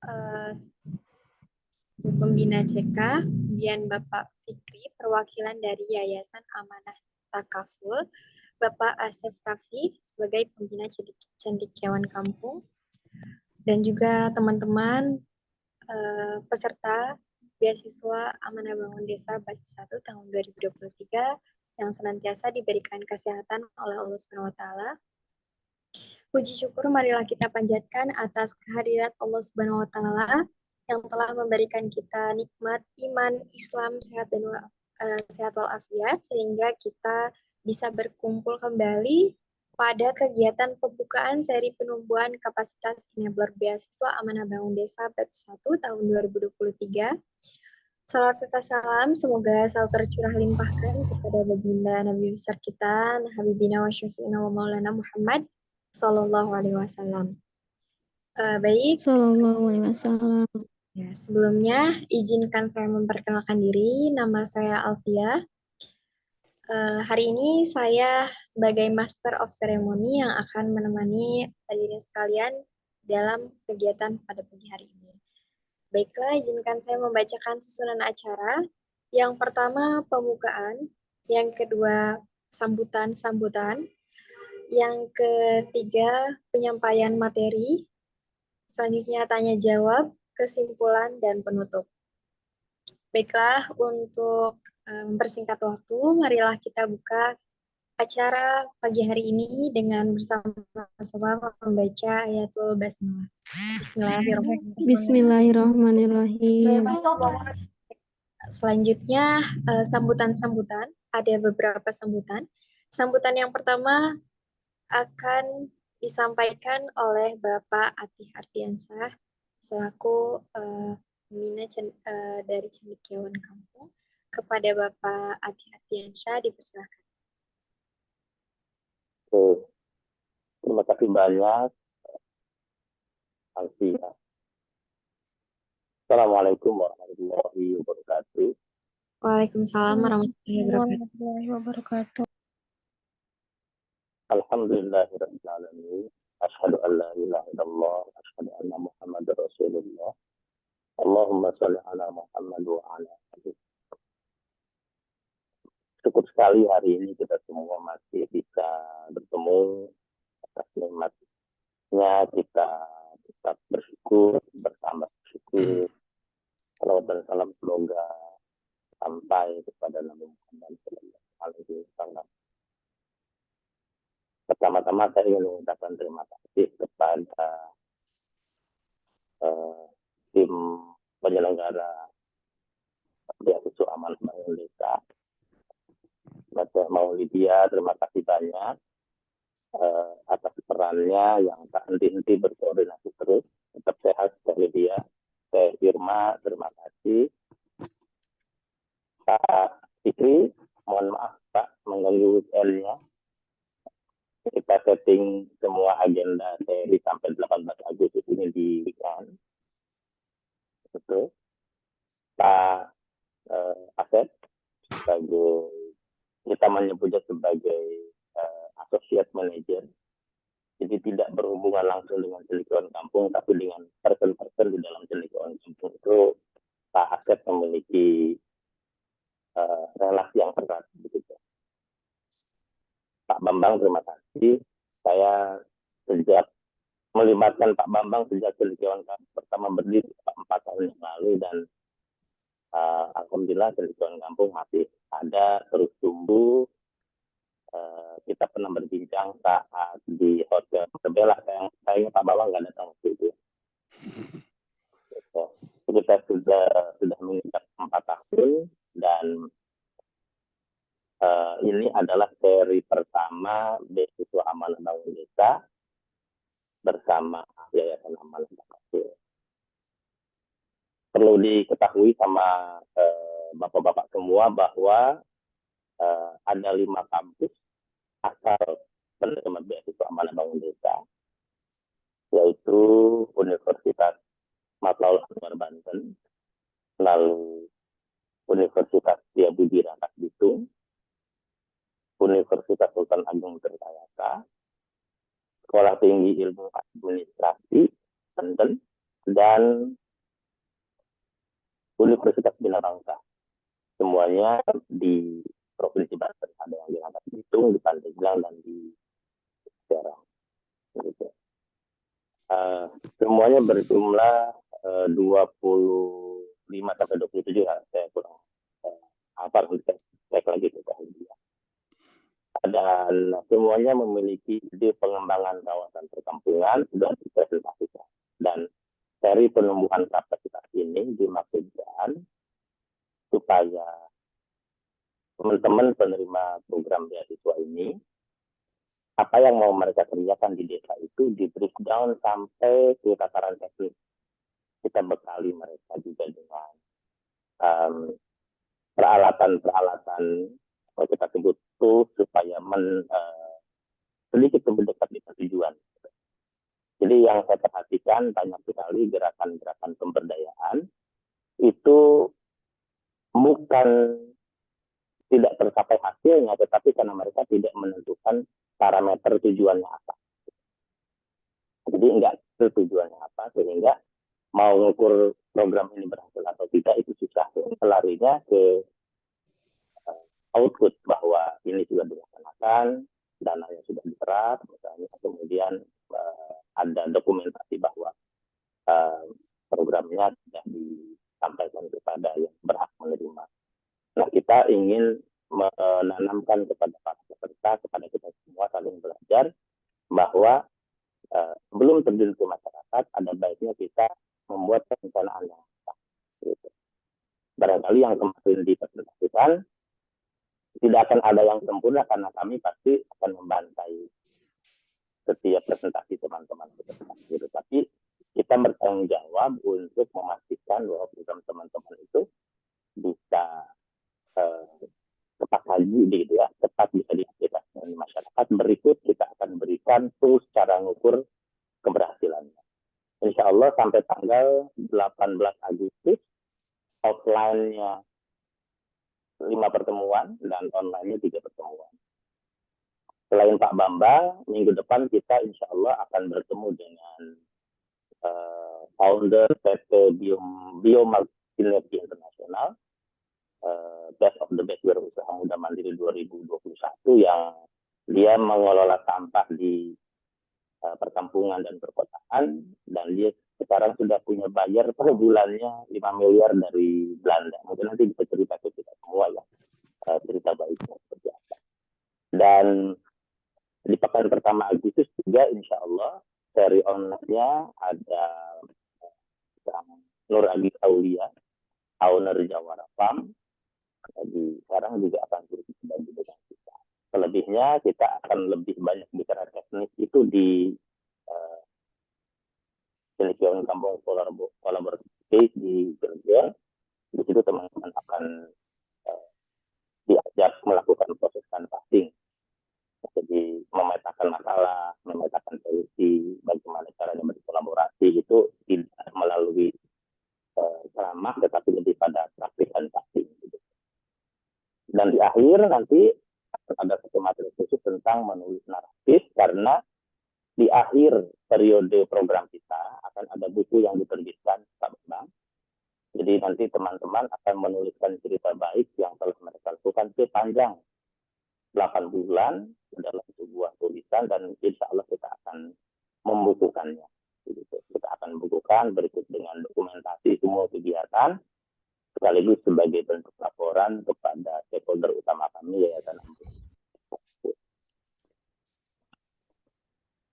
eh, Pembina CK, kemudian Bapak Fikri, perwakilan dari Yayasan Amanah Takaful, Bapak Asef Raffi sebagai pembina cendekiawan kampung, dan juga teman-teman peserta beasiswa Amanah Bangun Desa Batch 1 tahun 2023 yang senantiasa diberikan kesehatan oleh Allah Subhanahu wa taala. Puji syukur marilah kita panjatkan atas kehadirat Allah Subhanahu wa taala yang telah memberikan kita nikmat iman, Islam, sehat dan sehat walafiat sehingga kita bisa berkumpul kembali pada kegiatan pembukaan seri penumbuhan kapasitas enabler beasiswa Amanah Bangun Desa Batch 1 tahun 2023. Salawat serta salam semoga selalu tercurah limpahkan kepada baginda Nabi besar kita, Habibina wa syafi'ina wa maulana Muhammad Sallallahu Alaihi Wasallam. Baik. Sallallahu Alaihi Wasallam. Ya, sebelumnya izinkan saya memperkenalkan diri. Nama saya Alfia. Hari ini saya sebagai Master of Ceremony yang akan menemani hadirin sekalian dalam kegiatan pada pagi hari ini. Baiklah, izinkan saya membacakan susunan acara. Yang pertama pembukaan, yang kedua sambutan-sambutan, yang ketiga penyampaian materi, selanjutnya tanya jawab, kesimpulan, dan penutup. Baiklah, untuk mempersingkat waktu, marilah kita buka acara pagi hari ini dengan bersama-sama membaca ayatul basmalah. Bismillahirrahmanirrahim. Bismillahirrahmanirrahim. Selanjutnya sambutan-sambutan, ada beberapa sambutan. Sambutan yang pertama akan disampaikan oleh Bapak Atih Ardiansyah selaku pembina dari Cendekiawan Kampung. Kepada Bapak Atih Ardiansyah dipersilakan. Terima kasih banyak, Alfia. Assalamualaikum warahmatullahi wabarakatuh. Waalaikumsalam warahmatullahi wabarakatuh. Alhamdulillahirabbil alamin. Asyhadu an la ilaha illallah, asyhadu anna Muhammadar Rasulullah. Allahumma shalli ala Muhammad wa ala alihi. Syukur sekali hari ini kita semua masih bisa bertemu atas nikmatnya kita tetap bersyukur, bersama bersyukur. Salawat dan salam semoga sampai kepada Nabi Muhammad SAW. Pertama-tama saya ingin mengucapkan terima kasih kepada tim penyelenggara beasiswa Amanah Bangun Desa. Mbak Maulidia, terima kasih banyak atas perannya yang tak henti-henti berkoordinasi terus. Tetap sehat, Mbak Lydia. Saya Irma, terima kasih. Pak Fikri, mohon maaf Pak mengganggu weekend-nya. Kita setting semua agenda seri sampai 18 Agustus ini di weekend. Betul. Pak Asep, sebagai kita menyebutnya sebagai associate manager. Jadi tidak berhubungan langsung dengan cendekiawan kampung, tapi dengan person-person di dalam cendekiawan kampung itu Pak Asep memiliki relasi yang erat begitu. Pak Bambang, terima kasih. Saya sejak melibatkan Pak Bambang sejak cendekiawan kampung pertama berdiri 4 tahun yang lalu, dan alhamdulillah cendekiawan kampung masih ada, terus tumbuh. Kita pernah berbincang saat di Hotel Sebela, sayangnya Pak Bambang nggak datang waktu itu. Kita sudah menginjak 4 tahun, dan ini adalah seri pertama beasiswa Amanah Bangun Desa bersama Yayasan Amanah Takaful. Perlu diketahui sama bapak-bapak semua bahwa ada 5 kampus asal penerima beasiswa Amanah Bangun Desa, yaitu Universitas Matlaul Anwar Banten, lalu Universitas Setiabudi Rakat Bitung, Universitas Sultan Agung Tirtayasa, Sekolah Tinggi Ilmu Administrasi Banten, dan Universitas Bina Bangsa. Semuanya di Provinsi Banten. Ada yang di Langkat Bitung, di Pandeglang, dan di Serang. Gitu. Semuanya berjumlah 25-27 ya. Saya kurang hafal, saya cek lagi ke dia. Dan semuanya memiliki ide pengembangan kawasan perkampungan sudah dipresentasikan. Dan seri penumbuhan kapasitas ini dimaksudkan supaya teman-teman penerima program beasiswa ini, apa yang mau mereka kerjakan di desa itu di breakdown sampai ke tataran teknis. Kita bekali mereka juga dengan peralatan-peralatan, kalau kita sebut tools, supaya sedikit lebih dekat di tujuan. Jadi yang saya perhatikan banyak sekali gerakan-gerakan pemberdayaan itu bukan tidak tercapai hasilnya, tetapi karena mereka tidak menentukan parameter tujuannya apa. Jadi enggak tujuannya apa, sehingga mau mengukur program ini berhasil atau tidak itu susah. Larinya ke output bahwa ini sudah dilaksanakan, dananya sudah diserap, misalnya, kemudian ada dokumentasi bahwa programnya sudah disampaikan kepada yang berhak menerima. Nah, kita ingin menanamkan kepada para peserta, kepada kita semua saling belajar bahwa sebelum terjun ke masyarakat, ada baiknya kita membuat perencanaan yang matang. Gitu. Barangkali yang kemarin dipresentasikan tidak akan ada yang sempurna karena kami pasti akan membantai setiap presentasi teman-teman peserta. Gitu. Tapi kita bertanggung jawab untuk memastikan bahwa program teman-teman itu bisa tepat haji, gitu ya, tepat bisa diaplikasikan di masyarakat. Berikut kita akan berikan tools cara mengukur keberhasilannya. Insya Allah sampai tanggal 18 Agustus, offline-nya 5 pertemuan dan online-nya 3 pertemuan. Selain Pak Bambang, minggu depan kita insya Allah akan bertemu dengan founder PT Biomark Sinergi Internasional, Best of the Best Wirausaha Muda Mandiri 2021, yang dia mengelola sampah di perkampungan dan perkotaan, dan dia sekarang sudah punya bayar per bulannya 5 miliar dari Belanda. Mungkin nanti bisa cerita ke kita semua ya, cerita baiknya seperti apa. Dan di pekan pertama Agustus juga insya Allah seri online-nya ada Nur Adi Aulia, owner Jawara Farm. Jadi sekarang juga akan terus berbagi dengan kita. Selebihnya kita akan lebih banyak bicara teknis itu di Cendekiawan Kampung Kolaboratif di Cirebon. Di situ teman-teman akan diajak melakukan proses canvassing. Jadi memetakan masalah, memetakan solusi, bagaimana caranya berkolaborasi itu tidak melalui ceramah, tetapi lebih pada praktik dan casting. Gitu. Dan di akhir nanti ada satu materi khusus tentang menulis naratif, karena di akhir periode program kita akan ada buku yang diterbitkan Pak Bambang. Jadi nanti teman-teman akan menuliskan cerita baik yang telah mereka lakukan sepanjang 8 bulan dalam sebuah tulisan, dan insya Allah kita akan membukukannya. Jadi, kita akan membukukan berikut dengan dokumentasi semua kegiatan, sekaligus sebagai bentuk laporan kepada stakeholder utama kami, Yayasan Ampun.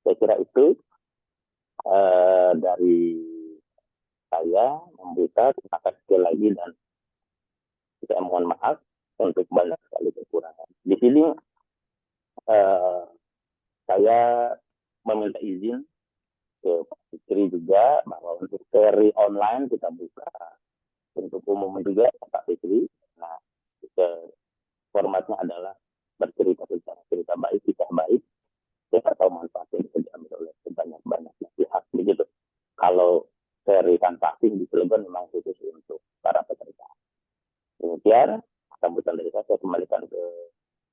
Saya kira itu dari saya membuka. Terima kasih sekali lagi, dan saya mohon maaf untuk banyak sekali kekurangan. Di sini saya meminta izin ke Pak Fikri juga bahwa untuk seri online kita buka untuk umum juga Pak Fikri. Nah, formatnya adalah bercerita tentang cerita baik, kisah baik, kita tahu manfaatnya bisa diambil oleh sebanyak-banyaknya pihak. Begitu. Kalau seri canvassing di Cilegon memang khusus untuk para peserta. Demikian sambutan dari saya kembalikan ke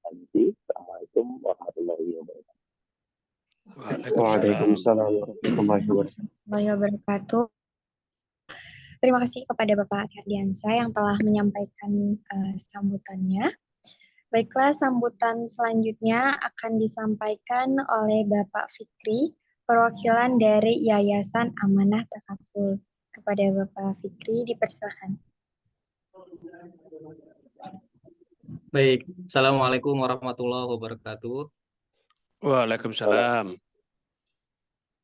MC. Assalamualaikum warahmatullahi wabarakatuh. Waalaikumsalam warahmatullahi wabarakatuh. Terima kasih kepada Bapak Ferdiansyah yang telah menyampaikan sambutannya. Baiklah, sambutan selanjutnya akan disampaikan oleh Bapak Fikri, perwakilan dari Yayasan Amanah Takaful. Kepada Bapak Fikri, dipersilakan. Baik, Assalamualaikum warahmatullahi wabarakatuh. Waalaikumsalam.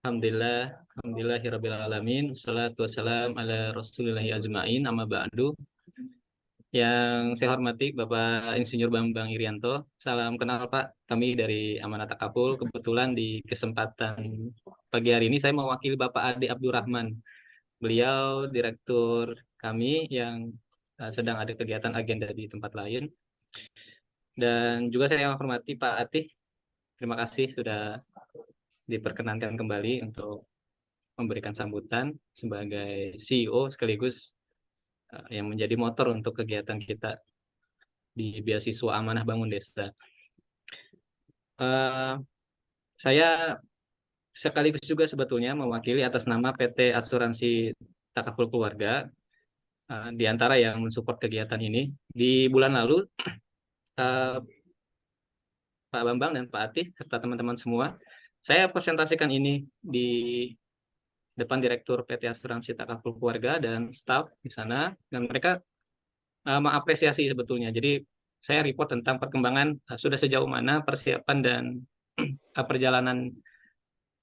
Alhamdulillahirabbil alamin. Wassalatu wassalam ala Rasulillahi ajmain. Amma ba'du. Yang saya hormati Bapak Insinyur Bambang Irianto. Salam kenal Pak. Kami dari Amanah Takaful. Kebetulan di kesempatan pagi hari ini saya mewakili Bapak Ade Abdurrahman. Beliau direktur kami yang sedang ada kegiatan agenda di tempat lain. Dan juga saya hormati Pak Atih. Terima kasih sudah diperkenankan kembali untuk memberikan sambutan sebagai CEO sekaligus yang menjadi motor untuk kegiatan kita di beasiswa Amanah Bangun Desa. Saya sekaligus juga sebetulnya mewakili atas nama PT Asuransi Takaful Keluarga, di antara yang mensupport kegiatan ini. Di bulan lalu, Pak Bambang dan Pak Atih serta teman-teman semua, saya presentasikan ini di depan Direktur PT Asuransi Takaful Keluarga dan staf di sana, dan mereka mengapresiasi sebetulnya. Jadi saya report tentang perkembangan sudah sejauh mana persiapan dan perjalanan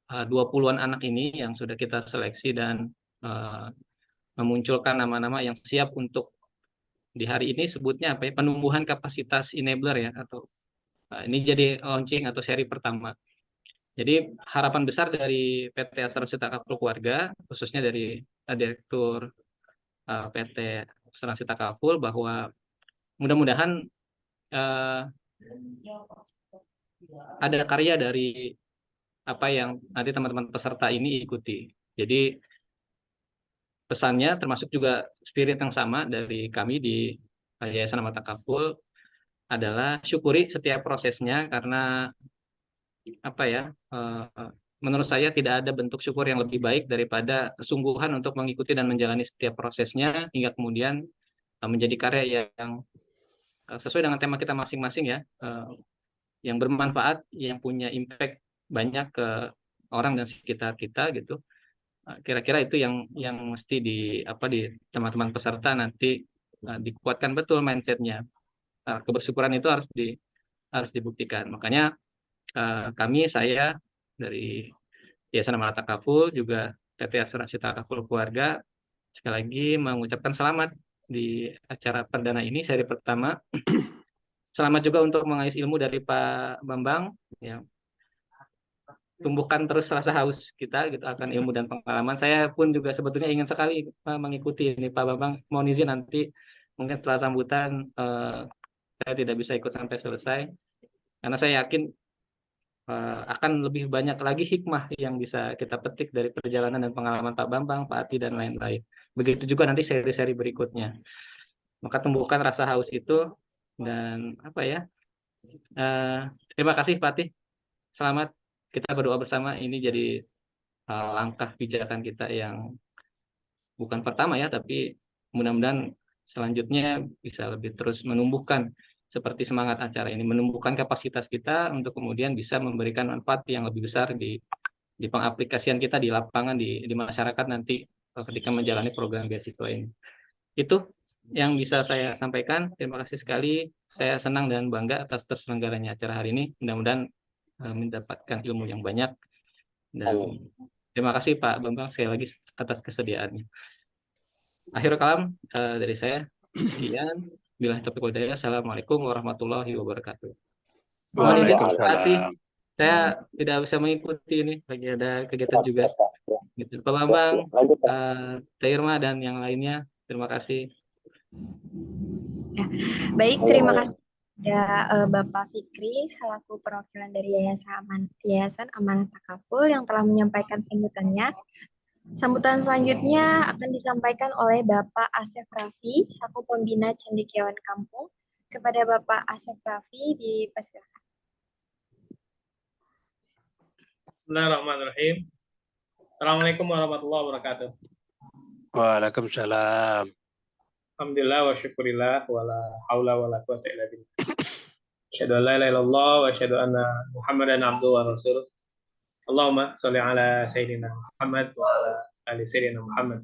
20-an anak ini yang sudah kita seleksi dan memunculkan nama-nama yang siap untuk di hari ini sebutnya apa ya, penumbuhan kapasitas enabler ya, atau ini jadi launching atau seri pertama. Jadi harapan besar dari PT Asuransi Takaful Keluarga, khususnya dari Direktur PT Asuransi Takaful, bahwa mudah-mudahan ada karya dari apa yang nanti teman-teman peserta ini ikuti. Jadi pesannya termasuk juga spirit yang sama dari kami di Yayasan Amanah Takaful adalah syukuri setiap prosesnya, karena apa ya, menurut saya tidak ada bentuk syukur yang lebih baik daripada kesungguhan untuk mengikuti dan menjalani setiap prosesnya hingga kemudian menjadi karya yang sesuai dengan tema kita masing-masing ya, yang bermanfaat, yang punya impact banyak ke orang dan sekitar kita gitu. Kira-kira itu yang mesti di teman-teman peserta nanti dikuatkan betul mindsetnya. Kebersyukuran itu harus dibuktikan. Makanya saya dari Yayasan Amanah Takaful, juga PT Asuransi Takaful Keluarga, sekali lagi mengucapkan selamat di acara perdana ini, seri pertama. Selamat juga untuk mengais ilmu dari Pak Bambang, ya. Tumbuhkan terus rasa haus kita gitu akan ilmu dan pengalaman. Saya pun juga sebetulnya ingin sekali mengikuti ini Pak Bambang. Mohon izin nanti mungkin setelah sambutan saya tidak bisa ikut sampai selesai, karena saya yakin akan lebih banyak lagi hikmah yang bisa kita petik dari perjalanan dan pengalaman Pak Bambang, Pak Ati, dan lain-lain. Begitu juga nanti seri-seri berikutnya. Maka tumbuhkan rasa haus itu, dan terima kasih Pak Ati. Selamat, kita berdoa bersama ini jadi langkah pijakan kita yang bukan pertama ya, tapi mudah-mudahan selanjutnya bisa lebih terus menumbuhkan seperti semangat acara ini, menumbuhkan kapasitas kita untuk kemudian bisa memberikan manfaat yang lebih besar di pengaplikasian kita di lapangan, di masyarakat nanti ketika menjalani program beasiswa ini. Itu yang bisa saya sampaikan. Terima kasih sekali. Saya senang dan bangga atas terselenggaranya acara hari ini. Mudah-mudahan mendapatkan ilmu yang banyak. Dan terima kasih Pak Bambang sekali lagi atas kesediaannya. Akhir kalam dari saya. Sekian. Bila taufiq wal hidayah. Assalamualaikum warahmatullahi wabarakatuh. Waalaikumsalam. Saya tidak bisa mengikuti ini, lagi ada kegiatan juga. Gitu. Pak Bambang, Teh Irma dan yang lainnya, terima kasih. Ya, baik, terima kasih kepada Bapak Fikri selaku perwakilan dari Yayasan Amanah Takaful yang telah menyampaikan sambutannya. Sambutan selanjutnya akan disampaikan oleh Bapak Asef Raffi selaku pembina cendekiawan kampung. Kepada Bapak Asef Raffi dipersilakan. Bismillahirrahmanirrahim. Assalamualaikum warahmatullahi wabarakatuh. Waalaikumsalam. Alhamdulillah wa syukurillah wa la haula wa la quwata illa billah. Asyhadu an la ilaha illallah wa asyhadu anna Muhammadan abduhu wa rasuluh. Allahumma sholli ala sayyidina Muhammad wa ala ali sayyidina Muhammad.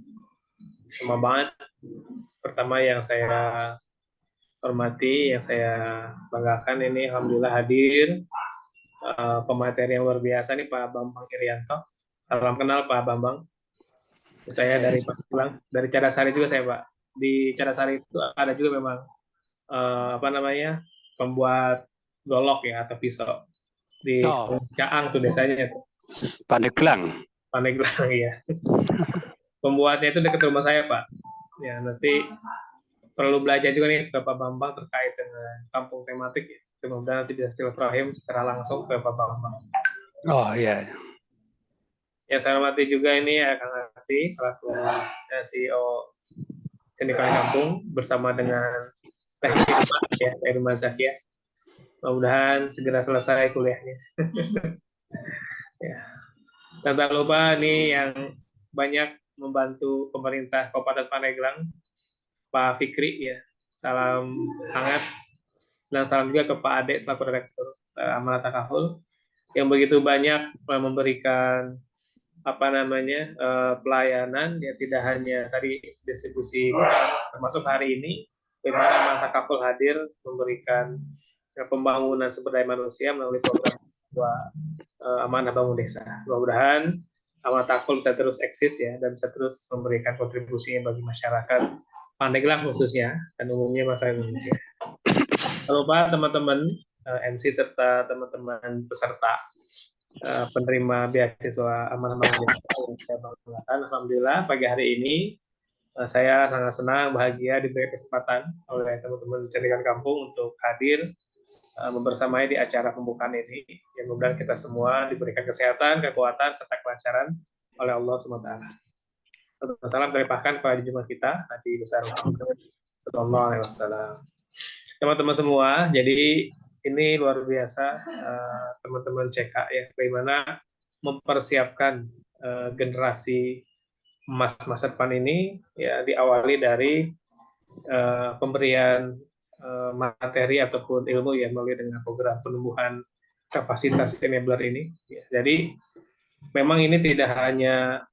Amma ba'd. Pertama yang saya hormati, yang saya banggakan ini alhamdulillah hadir pemateri yang luar biasa nih Pak Bambang Irianto. Salam kenal Pak Bambang. Saya dari Magelang, dari Cadasari juga saya Pak. Di Cadasari itu ada juga memang pembuat golok ya atau pisau di Caang tuh desanya tuh. Pandeglang. Pandeglang ya. Pembuatnya itu dekat rumah saya Pak. Ya nanti perlu belajar juga nih ke Pak Bambang terkait dengan kampung tematik ya. Semoga nanti bisa silaturahim secara langsung ke Pak Bambang. Oh iya. Ya saya hormati juga ini ya Kang Ati selaku CEO Cendekiawan Kampung bersama dengan Teh Irma Zakia. Mudah-mudahan segera selesai kuliahnya. Ya. Dan tak lupa nih yang banyak membantu pemerintah Kabupaten Pandeglang, Pak Fikri ya. Salam hangat dan salam juga ke Pak Ade selaku Direktur Amanah Takaful yang begitu banyak memberikan pelayanan ya, tidak hanya tadi distribusi termasuk hari ini bagaimana Amanah Takaful hadir memberikan pembangunan sumber daya manusia melalui program Amanah Bangun Desa. Mudah-mudahan Amanah Takaful bisa terus eksis ya dan bisa terus memberikan kontribusinya bagi masyarakat Pandeglang khususnya dan umumnya masyarakat Indonesia. Kalau Pak teman-teman MC serta teman-teman peserta penerima beasiswa Amanah Bangun Desa yang saya banggakan, alhamdulillah pagi hari ini saya sangat senang bahagia diberi kesempatan oleh teman-teman Cendekiawan Kampung untuk hadir membersamai di acara pembukaan ini. Yang mudah kita semua diberikan kesehatan, kekuatan serta kelancaran oleh Allah SWT. Salam terlimpahkan kepada junjungan kita Nabi besar Muhammad sallallahu alaihi wasallam. Teman-teman semua, jadi ini luar biasa teman-teman CK ya, bagaimana mempersiapkan generasi emas masa depan ini ya, diawali dari pemberian materi ataupun ilmu ya melalui dengan program penumbuhan kapasitas enabler ini ya. Jadi memang ini tidak hanya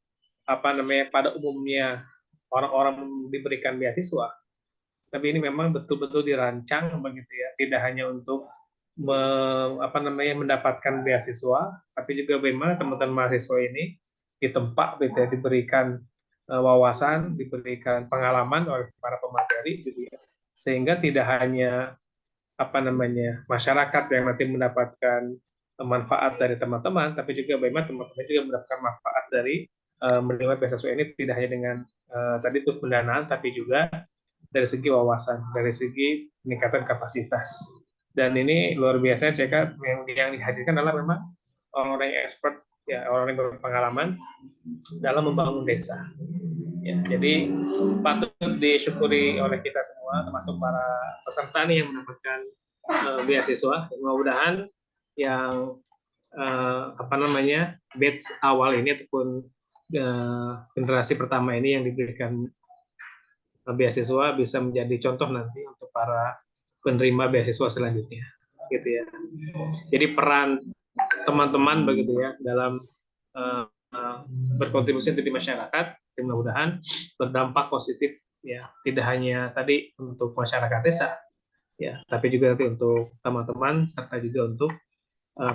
pada umumnya orang-orang diberikan beasiswa, tapi ini memang betul-betul dirancang begitu ya, tidak hanya untuk mendapatkan beasiswa, tapi juga bagaimana teman-teman mahasiswa ini ditempa gitu ya, diberikan wawasan, diberikan pengalaman oleh para pemateri gitu ya, sehingga tidak hanya masyarakat yang nanti mendapatkan manfaat dari teman-teman, tapi juga bagaimana teman-teman juga mendapatkan manfaat dari menerima beasiswa ini, tidak hanya dengan tadi itu pendanaan, tapi juga dari segi wawasan, dari segi peningkatan kapasitas. Dan ini luar biasa, CK yang dihadirkan adalah memang orang-orang yang expert, ya, orang yang berpengalaman dalam membangun desa. Ya, jadi patut disyukuri oleh kita semua, termasuk para peserta nih yang mendapatkan beasiswa. Mudah-mudahan yang batch awal ini ataupun generasi pertama ini yang diberikan beasiswa bisa menjadi contoh nanti untuk para penerima beasiswa selanjutnya, gitu ya. Jadi peran teman-teman begitu ya dalam berkontribusi di masyarakat, mudah-mudahan berdampak positif ya, tidak hanya tadi untuk masyarakat desa ya, tapi juga nanti untuk teman-teman serta juga untuk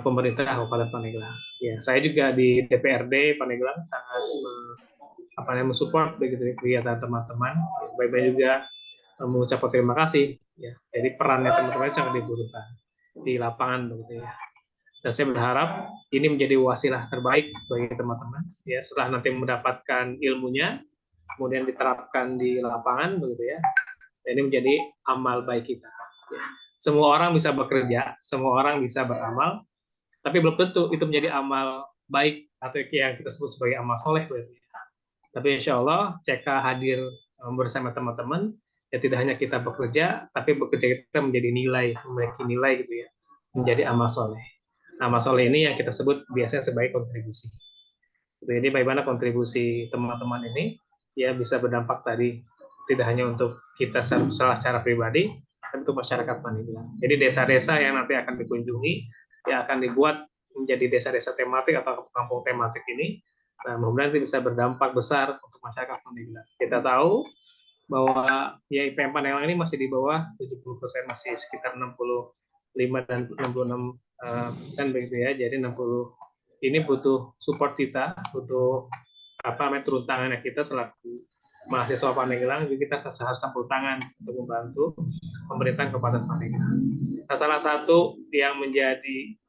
pemerintah Kabupaten Pandeglang. Ya, saya juga di DPRD Pandeglang sangat mensupport begitu kegiatan teman-teman. Baik-baik juga mengucapkan terima kasih. Ya, jadi perannya teman-teman sangat dibutuhkan di lapangan begitu ya. Dan saya berharap ini menjadi wasilah terbaik bagi teman-teman. Ya, setelah nanti mendapatkan ilmunya, kemudian diterapkan di lapangan begitu ya. Dan ini menjadi amal baik kita. Ya. Semua orang bisa bekerja, semua orang bisa beramal, tapi belum tentu itu menjadi amal baik atau yang kita sebut sebagai amal soleh. Tapi insya Allah CK hadir bersama teman-teman, ya tidak hanya kita bekerja, tapi bekerja kita menjadi nilai, memiliki nilai gitu ya, menjadi amal soleh. Amal soleh ini yang kita sebut biasanya sebagai kontribusi. Jadi bagaimana kontribusi teman-teman ini ya bisa berdampak tadi, tidak hanya untuk kita secara pribadi, tapi untuk masyarakat Pandeglang. Jadi desa-desa yang nanti akan dikunjungi, yang akan dibuat menjadi desa-desa tematik atau kampung tematik ini, nah mudah-mudahan nanti bisa berdampak besar untuk masyarakat Pandeglang. Kita tahu bahwa ya IPM Pandeglang ini masih di bawah 70%, masih sekitar 65 dan 66% begitu ya. Jadi 60 ini butuh support kita, butuh turun tangannya kita selaku mahasiswa Pandeglang. Jadi kita harus campur tangan untuk membantu pemerintahan Kabupaten Pandeglang. Nah, salah satu yang menjadi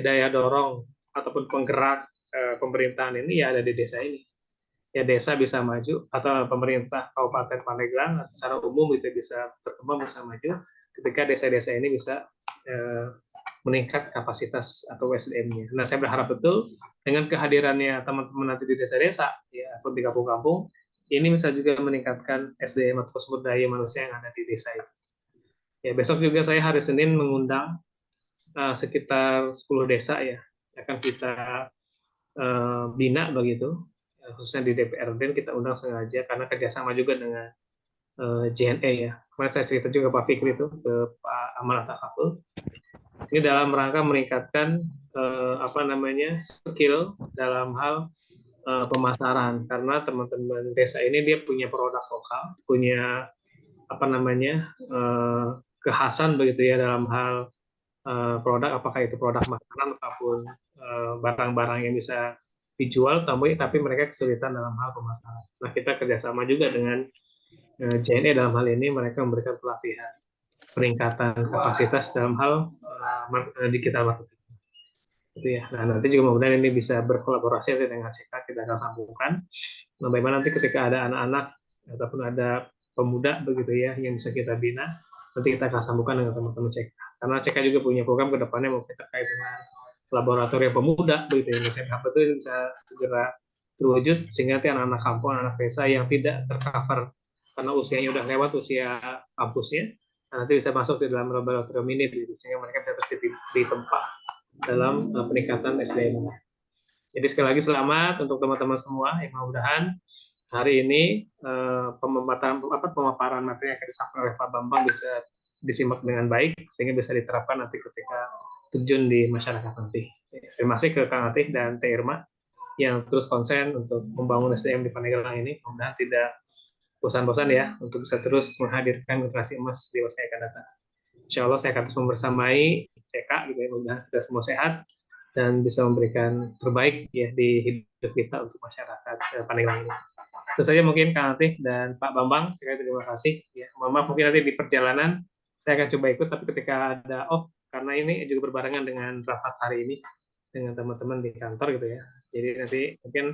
daya dorong ataupun penggerak pemerintahan ini ya ada di desa ini. Ya desa bisa maju atau pemerintah Kabupaten Pandeglang secara umum itu bisa berkembang, bisa maju ketika desa-desa ini bisa meningkat kapasitas atau SDM-nya. Nah, saya berharap betul dengan kehadirannya teman-teman nanti di desa-desa ya atau di kampung-kampung ini bisa juga meningkatkan SDM atau sumber daya manusia yang ada di desa itu. Ya, besok juga saya hari Senin mengundang sekitar 10 desa ya akan kita bina begitu, khususnya di DPRD kita undang sengaja karena kerjasama juga dengan JNE ya. Kemarin saya cerita juga Pak Fikri itu ke Pak Amanah Takaful. Ini dalam rangka meningkatkan skill dalam hal pemasaran, karena teman-teman desa ini dia punya produk lokal, punya kekhasan begitu ya dalam hal produk, apakah itu produk makanan ataupun barang-barang yang bisa dijual, tapi mereka kesulitan dalam hal pemasaran. Nah, kita kerjasama juga dengan JNE dalam hal ini, mereka memberikan pelatihan peningkatan kapasitas dalam hal digital marketing. Itu ya. Nah, nanti juga mudah-mudahan ini bisa berkolaborasi dengan CK, kita akan sambungkan. Nah, bagaimana nanti ketika ada anak-anak ataupun ada pemuda begitu ya yang bisa kita bina, nanti kita akan sambungkan dengan teman-teman CK. Karena CK juga punya program ke depannya mungkin terkait dengan laboratorium pemuda begitu ya. Saya harap itu bisa segera terwujud sehingga nanti anak-anak kampung, anak desa yang tidak tercover karena usianya udah lewat usia kampusnya, nanti bisa masuk di dalam laboratorium ini sehingga mereka bisa terus ditempa dalam peningkatan SDM. Jadi sekali lagi selamat untuk teman-teman semua yang mudah-mudahan hari ini pemaparan materi yang akan disampaikan oleh Pak Bambang bisa disimak dengan baik sehingga bisa diterapkan nanti ketika terjun di masyarakat nanti. Terima kasih ke Kang Atih dan Teh Irma yang terus konsen untuk membangun SDM di Pandeglang ini. Mudah-mudahan tidak bosan-bosan ya untuk bisa terus menghadirkan generasi emas di masa yang akan datang. Insya Allah saya akan terus membersamai CK gitu ya, mudah-mudahan kita semua sehat dan bisa memberikan terbaik ya di hidup kita untuk masyarakat Pandeglang ini. Itu saja mungkin Kang Atih dan Pak Bambang, sekali terima kasih. Ya, mohon maaf mungkin nanti di perjalanan saya akan coba ikut, tapi ketika ada off karena ini juga berbarengan dengan rapat hari ini dengan teman-teman di kantor gitu ya. Jadi nanti mungkin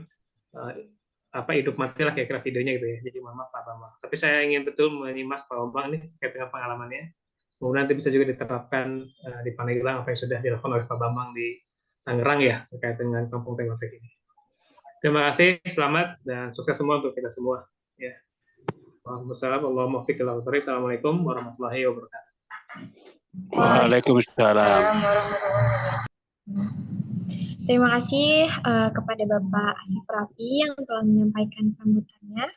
hidup mati lah kira-kira videonya gitu ya. Jadi mohon maaf Pak Bambang. Tapi saya ingin betul menyimak Pak Bambang ini terkait dengan pengalamannya. Kemudian nanti bisa juga diterapkan di Pandeglang apa yang sudah dilakukan oleh Pak Bambang di Tangerang ya terkait dengan kampung tematik ini. Terima kasih, selamat dan sukses semua untuk kita semua. Ya. Assalamualaikum warahmatullahi wabarakatuh. Waalaikumsalam. Terima kasih kepada Bapak Asif Raffi yang telah menyampaikan sambutannya.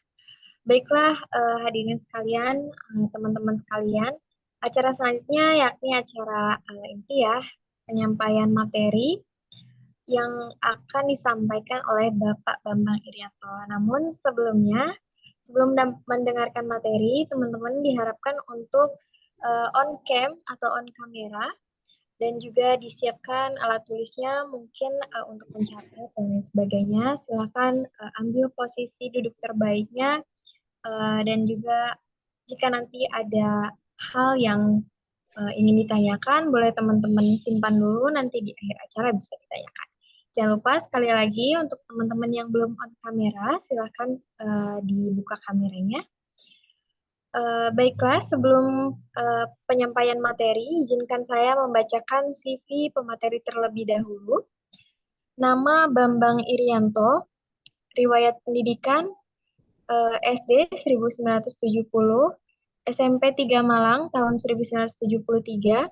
Baiklah hadirin sekalian, teman-teman sekalian, acara selanjutnya yakni acara inti ya, penyampaian materi yang akan disampaikan oleh Bapak Bambang Irianto. Namun sebelum mendengarkan materi, teman-teman diharapkan untuk on cam atau on kamera dan juga disiapkan alat tulisnya mungkin untuk mencatat dan lain sebagainya. Silakan ambil posisi duduk terbaiknya dan juga jika nanti ada hal yang ingin ditanyakan, boleh teman-teman simpan dulu, nanti di akhir acara bisa ditanyakan. Jangan lupa sekali lagi untuk teman-teman yang belum on kamera, silakan dibuka kameranya. Baiklah, sebelum penyampaian materi, izinkan saya membacakan CV pemateri terlebih dahulu. Nama Bambang Irianto, riwayat pendidikan SD 1970, SMP 3 Malang tahun 1973,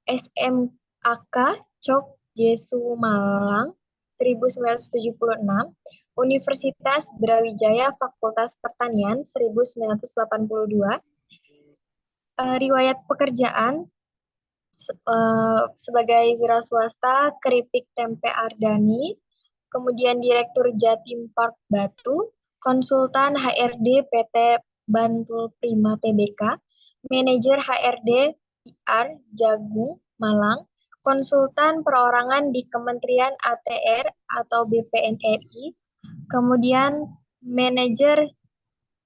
SMAK Cok Jesu Malang 1976, Universitas Brawijaya Fakultas Pertanian 1982, riwayat pekerjaan sebagai wira swasta Keripik Tempe Ardani, kemudian Direktur Jatim Park Batu, konsultan HRD PT Bantul Prima Tbk, manajer HRD PR Jagung Malang, konsultan perorangan di Kementerian ATR atau BPNRI, kemudian manajer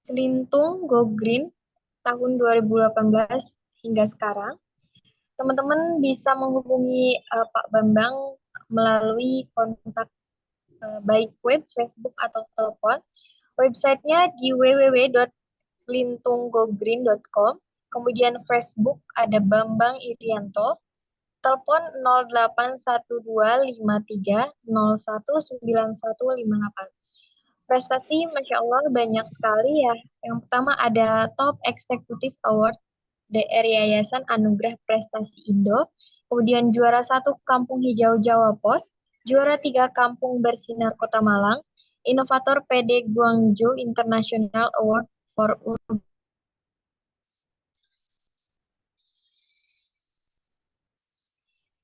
Celintung Go Green tahun 2018 hingga sekarang. Teman-teman bisa menghubungi Pak Bambang melalui kontak baik web, Facebook, atau telepon. Websitenya di www.lintunggogreen.com. Kemudian Facebook ada Bambang Irianto. Telepon 081253019158. Prestasi Masya Allah banyak sekali ya. Yang pertama ada Top Executive Award DR Yayasan Anugerah Prestasi Indo. Kemudian juara 1 Kampung Hijau Jawa Pos. Juara 3 Kampung Bersinar Kota Malang. Inovator PD Guangzhou International Award for Urban.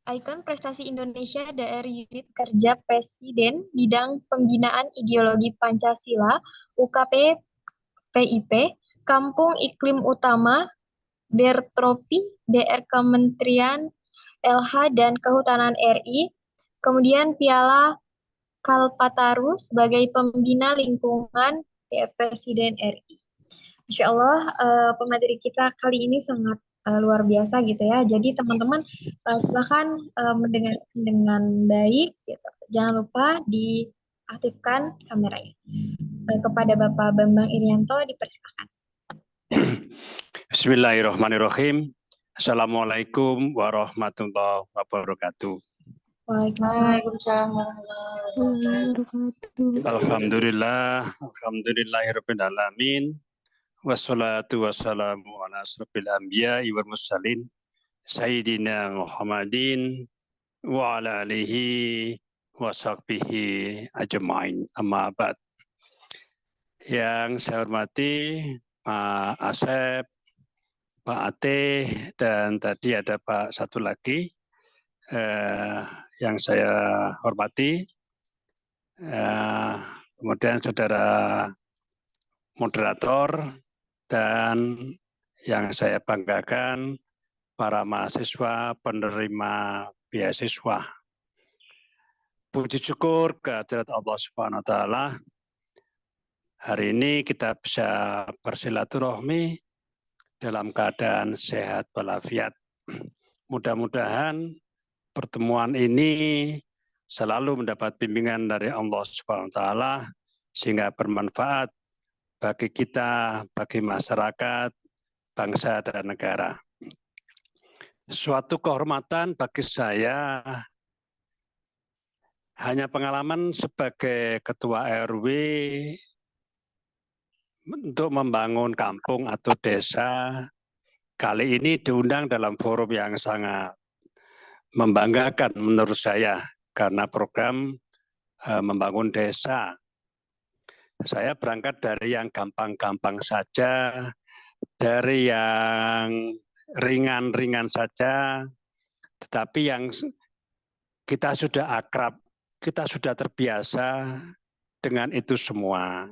Ikon Prestasi Indonesia dari Unit Kerja Presiden Bidang Pembinaan Ideologi Pancasila UKP PIP, Kampung Iklim Utama Bertropi DR Kementerian LH dan Kehutanan RI, kemudian Piala Kalpataru sebagai Pembina Lingkungan Presiden RI. Masya Allah, pemateri kita kali ini sangat luar biasa gitu ya. Jadi teman-teman silakan mendengarkan dengan baik. Gitu. Jangan lupa diaktifkan kameranya. Kepada Bapak Bambang Irianto dipersilakan. Bismillahirrahmanirrahim. Assalamualaikum warahmatullahi wabarakatuh. Waalaikumsalam. Alhamdulillahirabbil alamin. Wassalatu wassalamu ala asrofil anbiya'i wal mursalin Sayyidina Muhammadin wa ala alihi wa sahbihi ajma'in, amma ba'd. Yang saya hormati Pak Asep, Pak Ate, dan tadi ada Pak satu lagi yang saya hormati. Kemudian saudara moderator, dan yang saya banggakan para mahasiswa penerima beasiswa. Puji syukur kehadirat Allah Subhanahu wa taala. Hari ini kita bisa bersilaturahmi dalam keadaan sehat walafiat. Mudah-mudahan pertemuan ini selalu mendapat bimbingan dari Allah Subhanahu wa taala sehingga bermanfaat bagi kita, bagi masyarakat, bangsa dan negara. Suatu kehormatan bagi saya, hanya pengalaman sebagai ketua RW untuk membangun kampung atau desa, kali ini diundang dalam forum yang sangat membanggakan menurut saya, karena program membangun desa. Saya berangkat dari yang gampang-gampang saja, dari yang ringan-ringan saja, tetapi yang kita sudah akrab, kita sudah terbiasa dengan itu semua.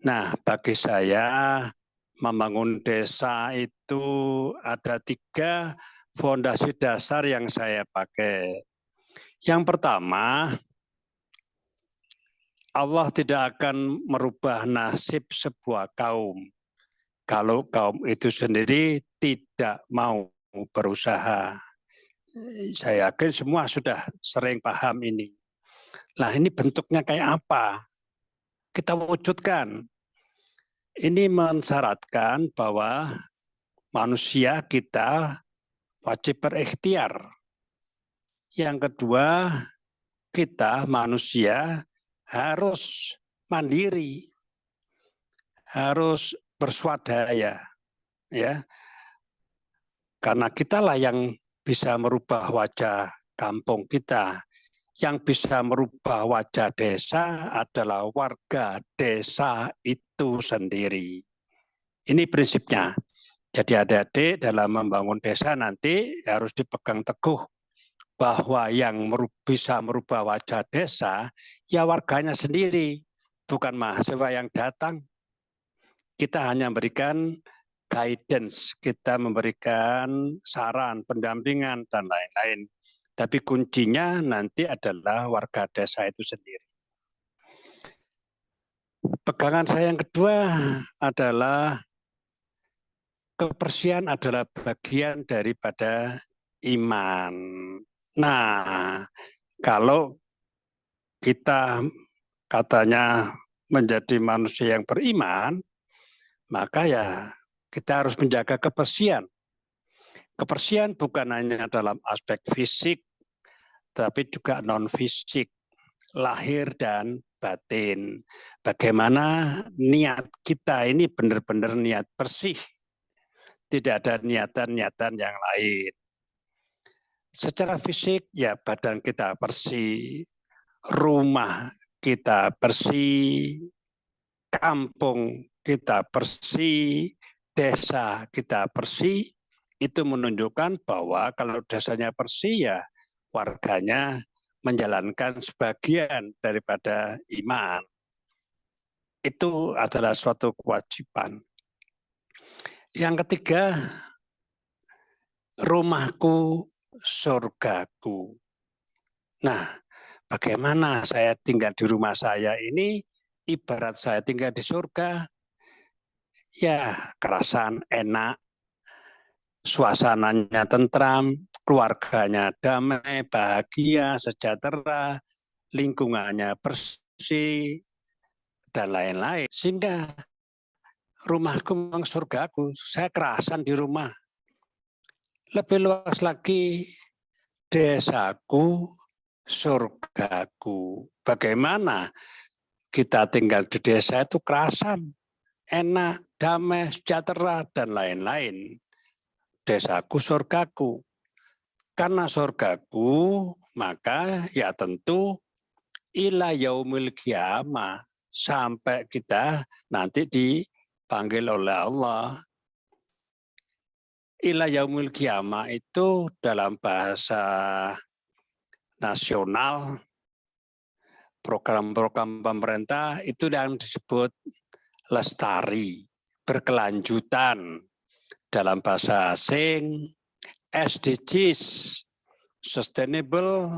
Nah, bagi saya membangun desa itu ada 3 fondasi dasar yang saya pakai. Yang pertama, Allah tidak akan merubah nasib sebuah kaum kalau kaum itu sendiri tidak mau berusaha. Saya yakin semua sudah sering paham ini. Nah, ini bentuknya kayak apa? Kita wujudkan. Ini mensyaratkan bahwa manusia kita wajib berikhtiar. Yang kedua, kita manusia harus mandiri, harus berswadaya, ya, karena kitalah yang bisa merubah wajah kampung kita, yang bisa merubah wajah desa adalah warga desa itu sendiri. Ini prinsipnya. Jadi adik-adik dalam membangun desa nanti harus dipegang teguh bahwa yang bisa merubah wajah desa ya warganya sendiri, bukan mahasiswa yang datang. Kita hanya memberikan guidance, kita memberikan saran, pendampingan, dan lain-lain. Tapi kuncinya nanti adalah warga desa itu sendiri. Pegangan saya yang kedua adalah kebersihan adalah bagian daripada iman. Nah, kalau kita katanya menjadi manusia yang beriman, maka ya kita harus menjaga kebersihan. Kebersihan bukan hanya dalam aspek fisik, tapi juga non-fisik, lahir dan batin. Bagaimana niat kita ini benar-benar niat bersih, tidak ada niatan-niatan yang lain. Secara fisik, ya badan kita bersih, rumah kita bersih, kampung kita bersih, desa kita bersih, itu menunjukkan bahwa kalau desanya bersih ya warganya menjalankan sebagian daripada iman. Itu adalah suatu kewajiban. Yang ketiga, rumahku, surgaku. Nah, bagaimana saya tinggal di rumah saya ini, ibarat saya tinggal di surga, ya kerasan enak, suasananya tentram, keluarganya damai, bahagia, sejahtera, lingkungannya bersih, dan lain-lain. Sehingga rumahku memang surgaku, saya kerasan di rumah. Lebih luas lagi, desaku, surgaku. Bagaimana kita tinggal di desa itu kerasan, enak, damai, sejahtera, dan lain-lain. Desaku, surgaku. Karena surgaku, maka ya tentu ila yaumil qiyamah, sampai kita nanti dipanggil oleh Allah. Ila yaumil qiyamah itu dalam bahasa nasional, program-program pemerintah itu yang disebut lestari, berkelanjutan. Dalam bahasa asing, SDGs, Sustainable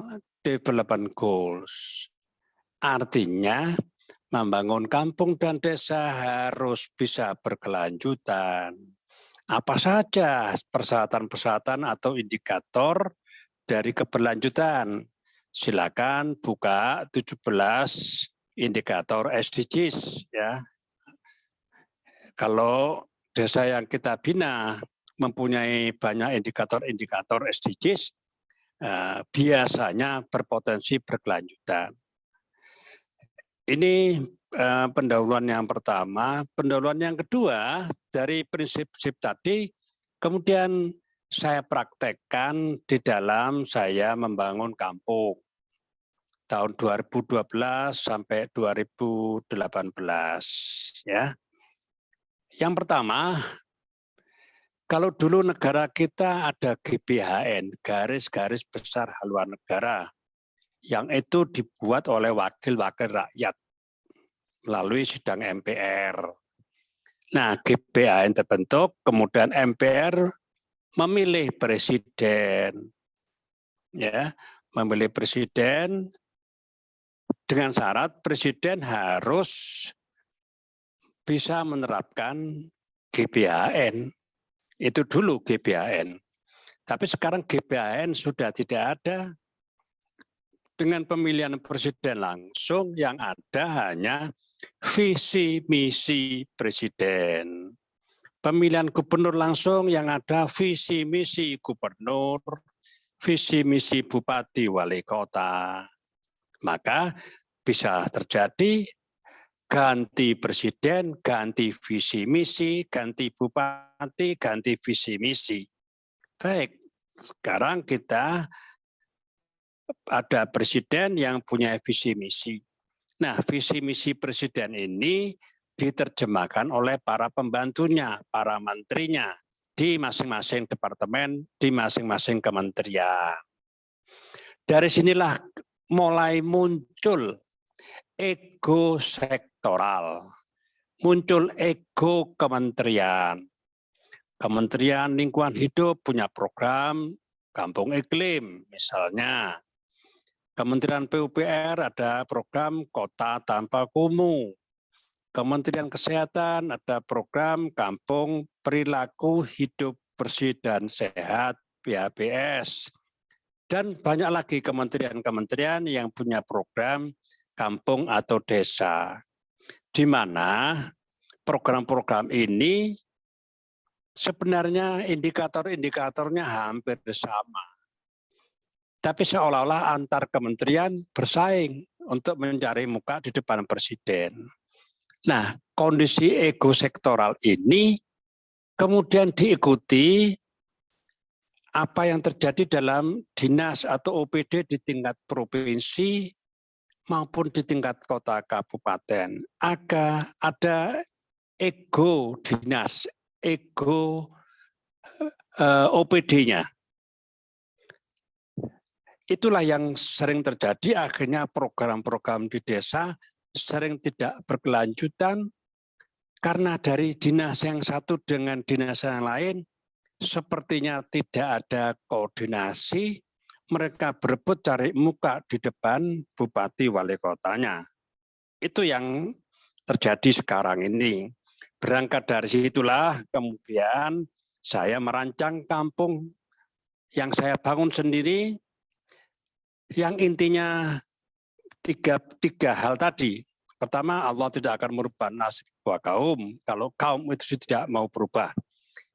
Development Goals. Artinya, membangun kampung dan desa harus bisa berkelanjutan. Apa saja persyaratan-persyaratan atau indikator dari keberlanjutan? Silakan buka 17 indikator SDGs ya. Kalau desa yang kita bina mempunyai banyak indikator-indikator SDGs, biasanya berpotensi berkelanjutan. Ini pendahuluan yang pertama. Pendahuluan yang kedua, dari prinsip-prinsip tadi, kemudian saya praktekkan di dalam saya membangun kampung. Tahun 2012 sampai 2018. Ya. Yang pertama, kalau dulu negara kita ada GBHN, garis-garis besar haluan negara, yang itu dibuat oleh wakil-wakil rakyat melalui sidang MPR. Nah, GBHN terbentuk, kemudian MPR memilih presiden, ya, memilih presiden dengan syarat presiden harus bisa menerapkan GBHN. Itu dulu GBHN. Tapi sekarang GBHN sudah tidak ada. Dengan pemilihan presiden langsung yang ada hanya visi misi presiden. Pemilihan gubernur langsung yang ada visi misi gubernur, visi misi bupati wali kota. Maka bisa terjadi ganti presiden, ganti visi misi, ganti bupati, ganti visi misi. Baik, sekarang kita ada presiden yang punya visi misi. Nah, visi misi presiden ini diterjemahkan oleh para pembantunya, para menterinya di masing-masing departemen, di masing-masing kementerian. Dari sinilah mulai muncul ego sektoral, muncul ego kementerian. Kementerian Lingkungan Hidup punya program Kampung Iklim, misalnya. Kementerian PUPR ada program Kota Tanpa Kumuh. Kementerian Kesehatan ada program Kampung Perilaku Hidup Bersih dan Sehat, PHBS. Dan banyak lagi kementerian-kementerian yang punya program kampung atau desa. Di mana program-program ini sebenarnya indikator-indikatornya hampir sama. Tapi seolah-olah antar kementerian bersaing untuk mencari muka di depan presiden. Nah, kondisi ego sektoral ini kemudian diikuti apa yang terjadi dalam dinas atau OPD di tingkat provinsi maupun di tingkat kota kabupaten. Ada ego dinas, ego OPD-nya. Itulah yang sering terjadi, akhirnya program-program di desa sering tidak berkelanjutan karena dari dinas yang satu dengan dinas yang lain sepertinya tidak ada koordinasi, mereka berebut cari muka di depan bupati wali kotanya. Itu yang terjadi sekarang ini. Berangkat dari situlah kemudian saya merancang kampung yang saya bangun sendiri, yang intinya tiga hal tadi. Pertama, Allah tidak akan merubah nasib sebuah kaum kalau kaum itu tidak mau berubah.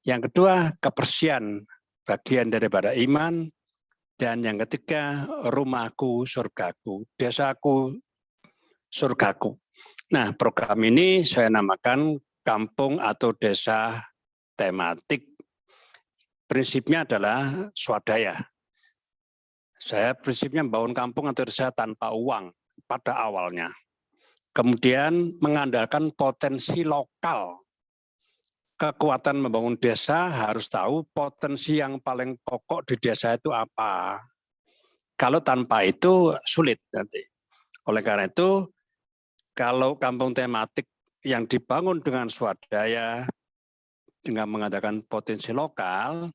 Yang kedua, kebersihan bagian daripada iman. Dan yang ketiga, rumahku surgaku, desaku surgaku. Nah, program ini saya namakan kampung atau desa tematik. Prinsipnya adalah swadaya. Saya prinsipnya membangun kampung atau desa tanpa uang pada awalnya. Kemudian mengandalkan potensi lokal. Kekuatan membangun desa harus tahu potensi yang paling pokok di desa itu apa. Kalau tanpa itu sulit nanti. Oleh karena itu, kalau kampung tematik yang dibangun dengan swadaya, dengan mengadakan potensi lokal,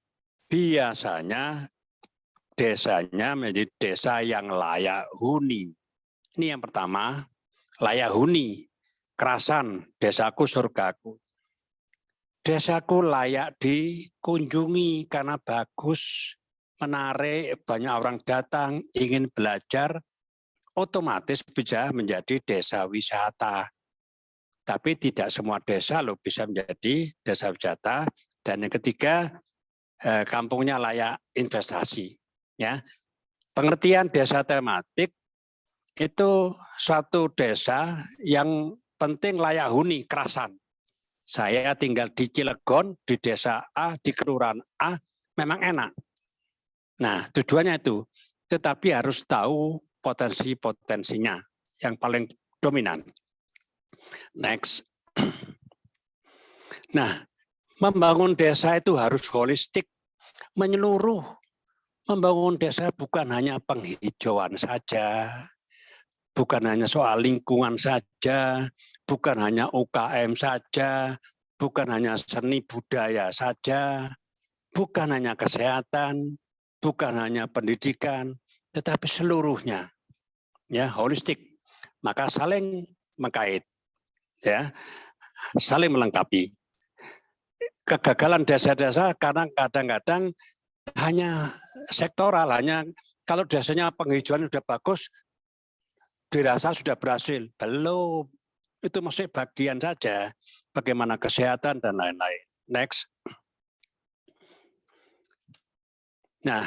biasanya desanya menjadi desa yang layak huni. Ini yang pertama, layak huni, kerasan, desaku surgaku. Desaku layak dikunjungi karena bagus, menarik, banyak orang datang, ingin belajar, otomatis bisa menjadi desa wisata. Tapi tidak semua desa loh bisa menjadi desa wisata. Dan yang ketiga, kampungnya layak investasi. Ya, pengertian desa tematik itu suatu desa yang penting layak huni, kerasan. Saya tinggal di Cilegon, di desa A, di kelurahan A, memang enak. Nah, tujuannya itu, tetapi harus tahu potensi-potensinya yang paling dominan. Next. Nah, membangun desa itu harus holistik, menyeluruh. Membangun desa bukan hanya penghijauan saja, bukan hanya soal lingkungan saja, bukan hanya UKM saja, bukan hanya seni budaya saja, bukan hanya kesehatan, bukan hanya pendidikan, tetapi seluruhnya, ya holistik. Maka saling mengkait, ya, saling melengkapi. Kegagalan desa-desa karena kadang-kadang hanya sektoral, hanya kalau desanya penghijauan sudah bagus, dirasa sudah berhasil. Belum, itu masih bagian saja. Bagaimana kesehatan dan lain-lain. Next. Nah,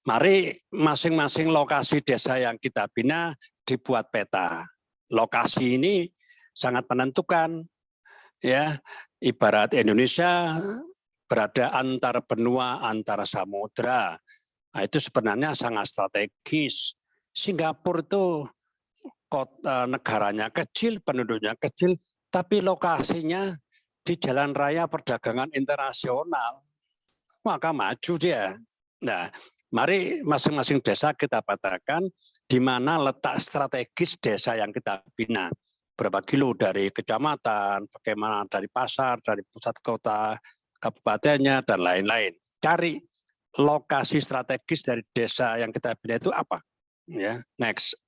mari masing-masing lokasi desa yang kita bina dibuat peta. Lokasi ini sangat menentukan. Ya, ibarat Indonesia berada antar benua, antara samudra. Nah, itu sebenarnya sangat strategis. Singapura itu kota negaranya kecil, penduduknya kecil, tapi lokasinya di jalan raya perdagangan internasional. Maka maju dia. Nah, mari masing-masing desa kita petakan di mana letak strategis desa yang kita bina. Berapa kilo dari kecamatan, bagaimana dari pasar, dari pusat kota, kabupatennya, dan lain-lain. Cari lokasi strategis dari desa yang kita bina itu apa? Ya, next.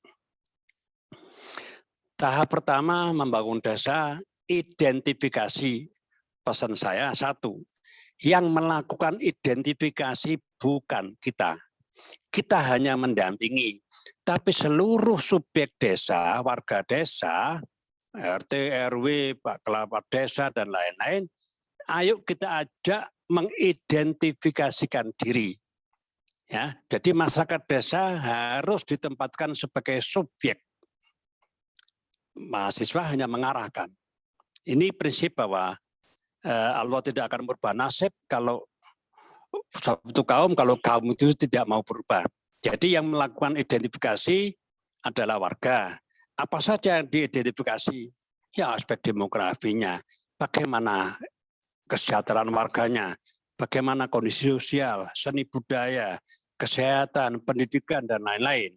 Tahap pertama membangun desa, identifikasi. Pesan saya satu, yang melakukan identifikasi bukan kita. Kita hanya mendampingi, tapi seluruh subjek desa, warga desa, RT, RW, Pak Kepala Desa, dan lain-lain, ayo kita ajak mengidentifikasikan diri. Ya, jadi masyarakat desa harus ditempatkan sebagai subjek. Mahasiswa hanya mengarahkan. Ini prinsip bahwa Allah tidak akan berubah nasib kalau satu kaum, kalau kaum itu tidak mau berubah. Jadi yang melakukan identifikasi adalah warga. Apa saja yang diidentifikasi? Ya aspek demografinya, bagaimana kesejahteraan warganya, bagaimana kondisi sosial, seni budaya, kesehatan, pendidikan, dan lain-lain.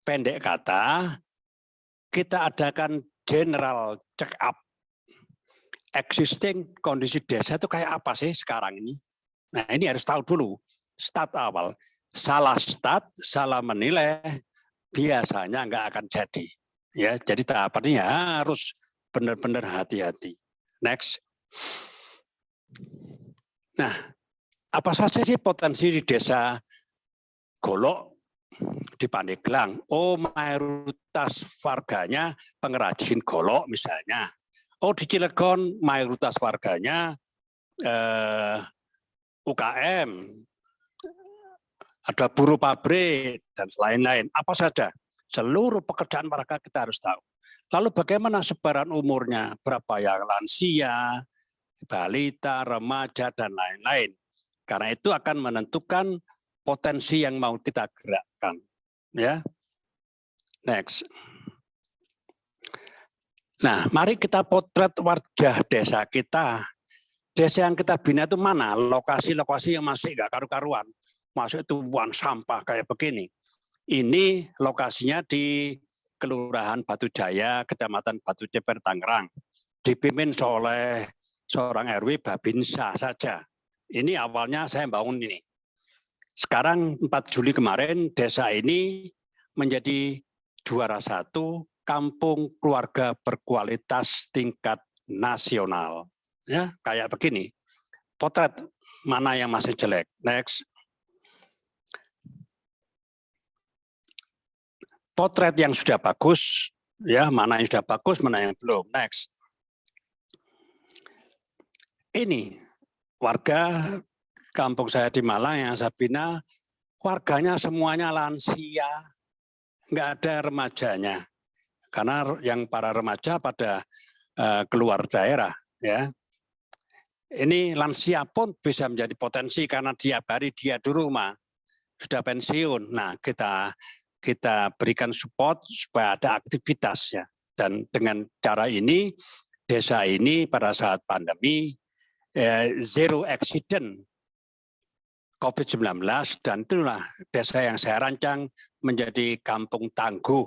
Pendek kata, kita adakan general check up. Existing kondisi desa itu kayak apa sih sekarang ini? Nah ini harus tahu dulu, start awal. Salah start, salah menilai, biasanya nggak akan jadi. Ya, jadi tahapannya harus benar-benar hati-hati. Next. Nah, apa saja sih potensi di desa Golok di Pandeglang? Oh, mayoritas warganya pengrajin golok misalnya. Oh, di Cilegon mayoritas warganya UKM, ada buruh pabrik, dan lain-lain. Apa saja? Seluruh pekerjaan warga kita harus tahu. Lalu bagaimana sebaran umurnya? Berapa yang lansia, balita, remaja, dan lain-lain. Karena itu akan menentukan potensi yang mau kita gerakkan. Ya, next. Nah, mari kita potret wajah desa kita. Desa yang kita bina itu mana? Lokasi-lokasi yang masih nggak karu-karuan. Masuk itu buang sampah kayak begini. Ini lokasinya di Kelurahan Batu Jaya, Kecamatan Batu Ceper, Tangerang. Dipimpin oleh seorang RW Babinsa saja. Ini awalnya saya bangun ini. Sekarang 4 Juli kemarin desa ini menjadi juara 1 kampung keluarga berkualitas tingkat nasional. Ya, kayak begini. Potret mana yang masih jelek. Next. Potret yang sudah bagus, ya, mana yang sudah bagus, mana yang belum. Next. Ini warga kampung saya di Malang yang saya bina, warganya semuanya lansia, nggak ada remajanya. Karena yang para remaja pada keluar daerah, ya. Ini lansia pun bisa menjadi potensi karena tiap hari dia di rumah, sudah pensiun. Nah, kita berikan support supaya ada aktivitas, ya. Dan dengan cara ini, desa ini pada saat pandemi, zero accident COVID-19, dan itulah desa yang saya rancang menjadi kampung tangguh,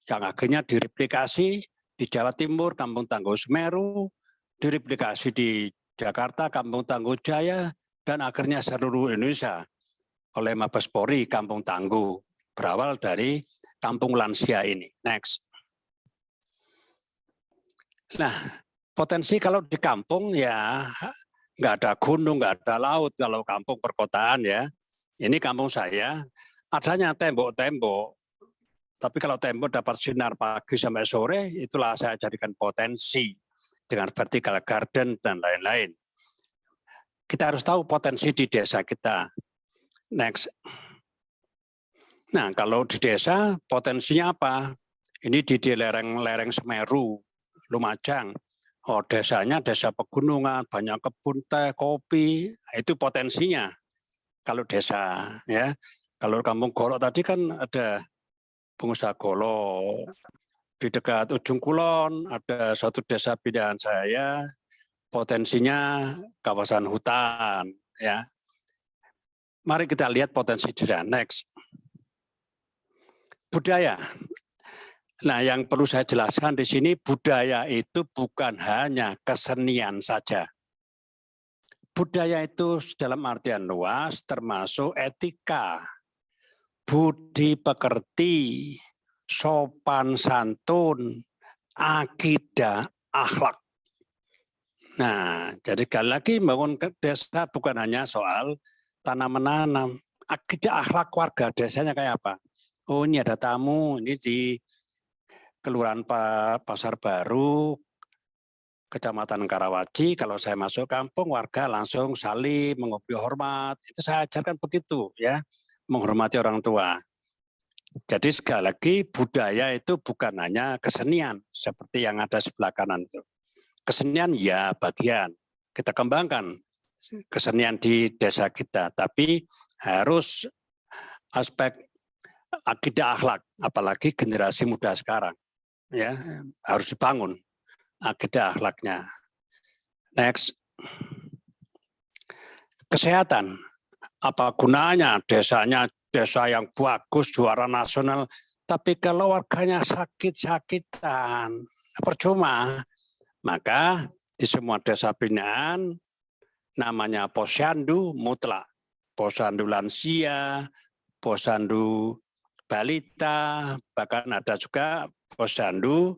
yang akhirnya direplikasi di Jawa Timur, Kampung Tangguh Semeru, direplikasi di Jakarta, Kampung Tangguh Jaya, dan akhirnya seluruh Indonesia oleh Mabes Polri, Kampung Tangguh, berawal dari kampung lansia ini. Next. Nah, potensi kalau di kampung ya nggak ada gunung, nggak ada laut kalau kampung perkotaan, ya. Ini kampung saya, adanya tembok-tembok. Tapi kalau tembok dapat sinar pagi sampai sore, itulah saya jadikan potensi dengan vertical garden dan lain-lain. Kita harus tahu potensi di desa kita. Next. Nah, kalau di desa potensinya apa? Ini di lereng-lereng Semeru, Lumajang. Oh, desanya desa pegunungan, banyak kebun teh, kopi, itu potensinya. Kalau desa, ya. Kalau Kampung Golok tadi kan ada Pengusaha Golo. Di dekat ujung kulon ada suatu desa pilihan saya, potensinya kawasan hutan. Ya, mari kita lihat potensi desa. Next, budaya. Nah, yang perlu saya jelaskan di sini, budaya itu bukan hanya kesenian saja. Budaya itu dalam artian luas termasuk etika, budi pekerti, sopan santun, akidah, akhlak. Nah, jadi sekali lagi membangun desa bukan hanya soal tanam-menanam. Akidah akhlak warga desanya kayak apa? Oh, ini ada tamu, ini di Kelurahan Pasar Baru, Kecamatan Karawaci. Kalau saya masuk kampung, warga langsung saling mengopi hormat. Itu saya ajarkan begitu, ya, menghormati orang tua. Jadi sekali lagi budaya itu bukan hanya kesenian seperti yang ada sebelah kanan itu. Kesenian ya bagian, kita kembangkan kesenian di desa kita, tapi harus aspek akidah akhlak, apalagi generasi muda sekarang, ya harus dibangun akidah akhlaknya. Next, kesehatan, apa gunanya desanya desa yang bagus, juara nasional, tapi kalau warganya sakit-sakitan, percuma. Maka di semua desa binaan namanya posyandu mutlak, posyandu lansia, posyandu balita, bahkan ada juga posyandu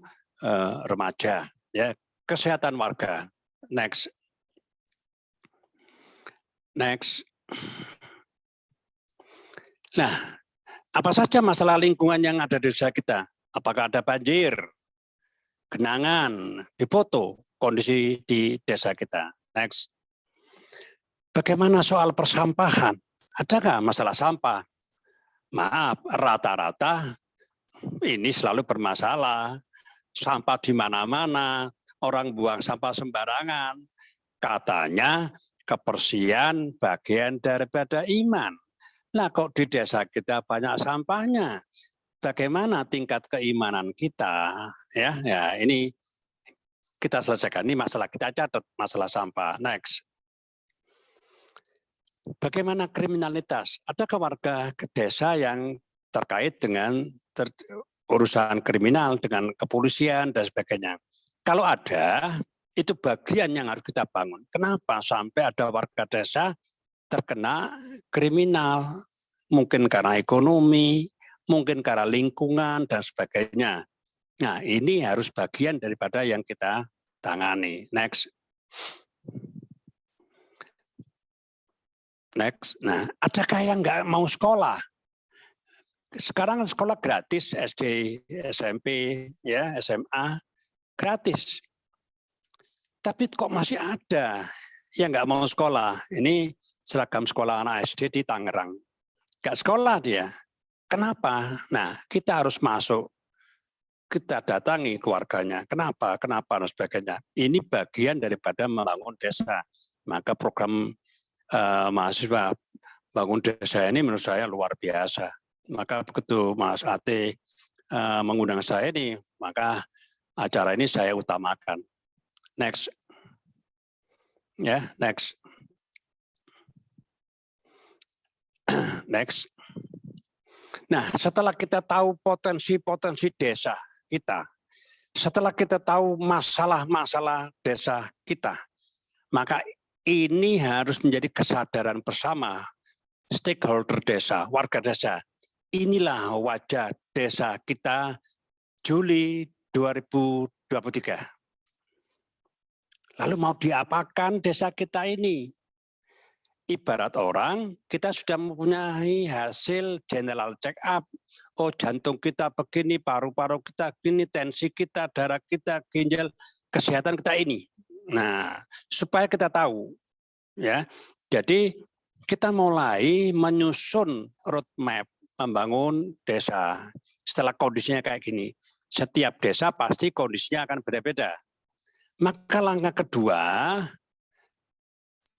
remaja. Ya, kesehatan warga. Next. Nah, apa saja masalah lingkungan yang ada di desa kita? Apakah ada banjir, genangan, dipoto kondisi di desa kita? Next. Bagaimana soal persampahan? Adakah masalah sampah? Maaf, rata-rata ini selalu bermasalah. Sampah di mana-mana, orang buang sampah sembarangan. Katanya kebersihan bagian daripada iman. Nah, kok di desa kita banyak sampahnya? Bagaimana tingkat keimanan kita? Ya, ini kita selesaikan. Ini masalah kita catat, masalah sampah. Next. Bagaimana kriminalitas? Adakah warga desa yang terkait dengan urusan kriminal, dengan kepolisian dan sebagainya? Kalau ada, itu bagian yang harus kita bangun. Kenapa sampai ada warga desa terkena kriminal? Mungkin karena ekonomi, mungkin karena lingkungan dan sebagainya. Nah, ini harus bagian daripada yang kita tangani. Next. Nah, adakah yang nggak mau sekolah? Sekarang sekolah gratis, SD, SMP, ya, SMA, gratis. Tapi kok masih ada yang nggak mau sekolah? Ini seragam sekolah anak SD di Tangerang. Nggak sekolah dia. Kenapa? Nah, kita harus masuk. Kita datangi keluarganya. Kenapa? Dan sebagainya. Ini bagian daripada membangun desa. Maka program mahasiswa bangun desa ini menurut saya luar biasa. Maka begitu Mas Ate mengundang saya ini, maka acara ini saya utamakan. Next. Ya, next. Next. Nah, setelah kita tahu potensi-potensi desa kita, setelah kita tahu masalah-masalah desa kita, maka ini harus menjadi kesadaran bersama stakeholder desa, warga desa. Inilah wajah desa kita Juli 2023. Lalu mau diapakan desa kita ini? Ibarat orang, kita sudah mempunyai hasil general check up. Oh, jantung kita begini, paru-paru kita begini, tensi kita, darah kita, ginjal, kesehatan kita ini. Nah, supaya kita tahu, ya. Jadi kita mulai menyusun roadmap membangun desa. Setelah kondisinya kayak gini, setiap desa pasti kondisinya akan beda-beda. Maka langkah kedua,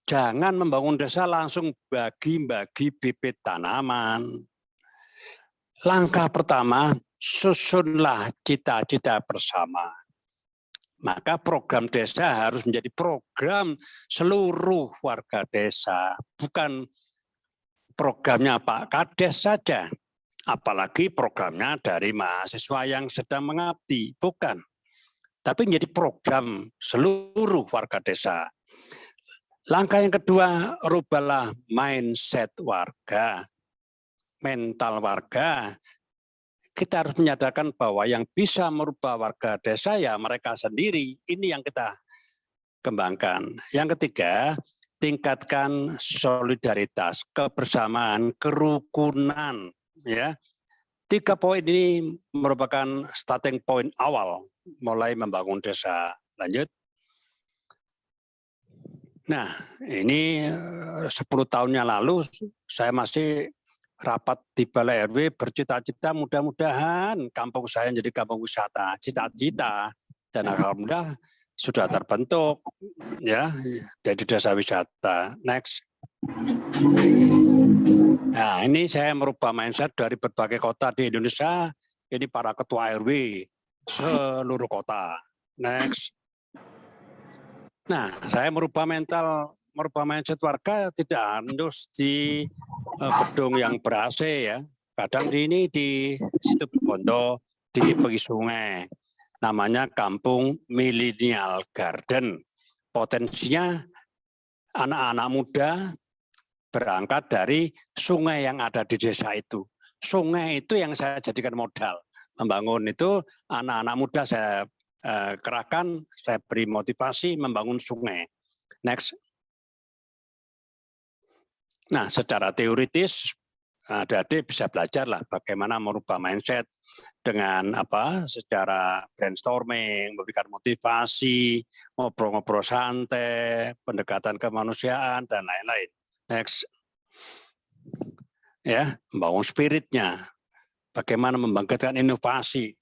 jangan membangun desa langsung bagi-bagi bibit tanaman. Langkah pertama, susunlah cita-cita bersama. Maka program desa harus menjadi program seluruh warga desa, bukan programnya Pak Kades saja, apalagi programnya dari mahasiswa yang sedang mengabdi, bukan. Tapi menjadi program seluruh warga desa. Langkah yang kedua, rubahlah mindset warga, mental warga. Kita harus menyadarkan bahwa yang bisa merubah warga desa ya mereka sendiri. Ini yang kita kembangkan. Yang ketiga, tingkatkan solidaritas, kebersamaan, kerukunan. Ya, 3 poin ini merupakan starting point awal mulai membangun desa. Lanjut. Nah, ini 10 tahunnya lalu saya masih rapat di Balai RW bercita-cita mudah-mudahan kampung saya jadi kampung wisata, cita-cita, dan alhamdulillah sudah terbentuk ya jadi desa wisata. Next. Nah, ini saya merubah mindset dari berbagai kota di Indonesia, ini para ketua RW seluruh kota. Next. Nah, saya merubah mindset warga tidak harus di gedung yang ber-AC ya. Kadang di situ Bondo, di tepi sungai. Namanya Kampung Millennial Garden. Potensinya anak-anak muda berangkat dari sungai yang ada di desa itu. Sungai itu yang saya jadikan modal. Membangun itu anak-anak muda saya kerahkan, saya beri motivasi membangun sungai. Next. Nah, secara teoritis adik-adik bisa belajar lah bagaimana merubah mindset dengan secara brainstorming, memberikan motivasi, ngobrol-ngobrol santai, pendekatan kemanusiaan dan lain-lain. Next. Ya, membangun spiritnya. Bagaimana membangkitkan inovasi.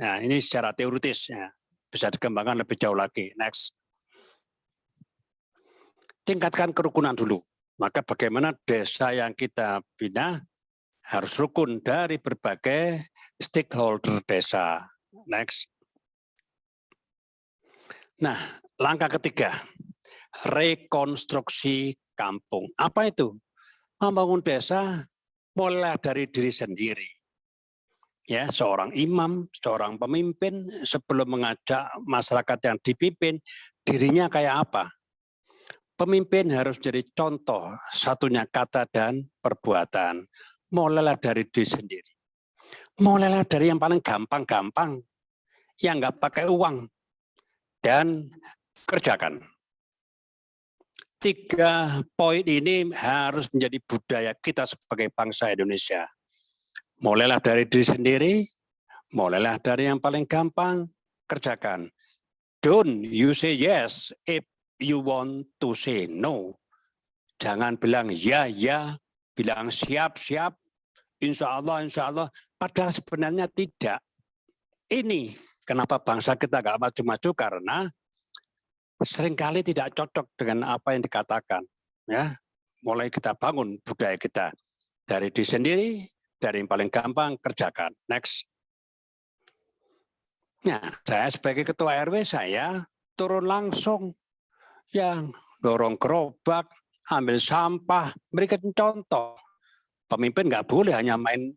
Nah, ini secara teoritis ya. Bisa dikembangkan lebih jauh lagi. Next. Tingkatkan kerukunan dulu. Maka bagaimana desa yang kita bina harus rukun dari berbagai stakeholder desa. Next. Nah, langkah ketiga, rekonstruksi kampung. Apa itu? Membangun desa mulai dari diri sendiri. Ya, seorang imam, seorang pemimpin sebelum mengajak masyarakat yang dipimpin, dirinya kayak apa? Pemimpin harus jadi contoh satunya kata dan perbuatan. Mulailah dari diri sendiri. Mulailah dari yang paling gampang-gampang, yang nggak pakai uang, dan kerjakan. 3 poin ini harus menjadi budaya kita sebagai bangsa Indonesia. Mulailah dari diri sendiri, mulailah dari yang paling gampang, kerjakan. Don't you say yes if you want to say no. Jangan bilang ya, bilang siap, insya Allah. Padahal sebenarnya tidak. Ini kenapa bangsa kita nggak maju-maju karena seringkali tidak cocok dengan apa yang dikatakan. Ya, mulai kita bangun budaya kita dari diri sendiri, dari yang paling gampang kerjakan. Next. Nah, saya sebagai ketua RW saya turun langsung. Yang dorong gerobak, ambil sampah, berikan contoh. Pemimpin nggak boleh hanya main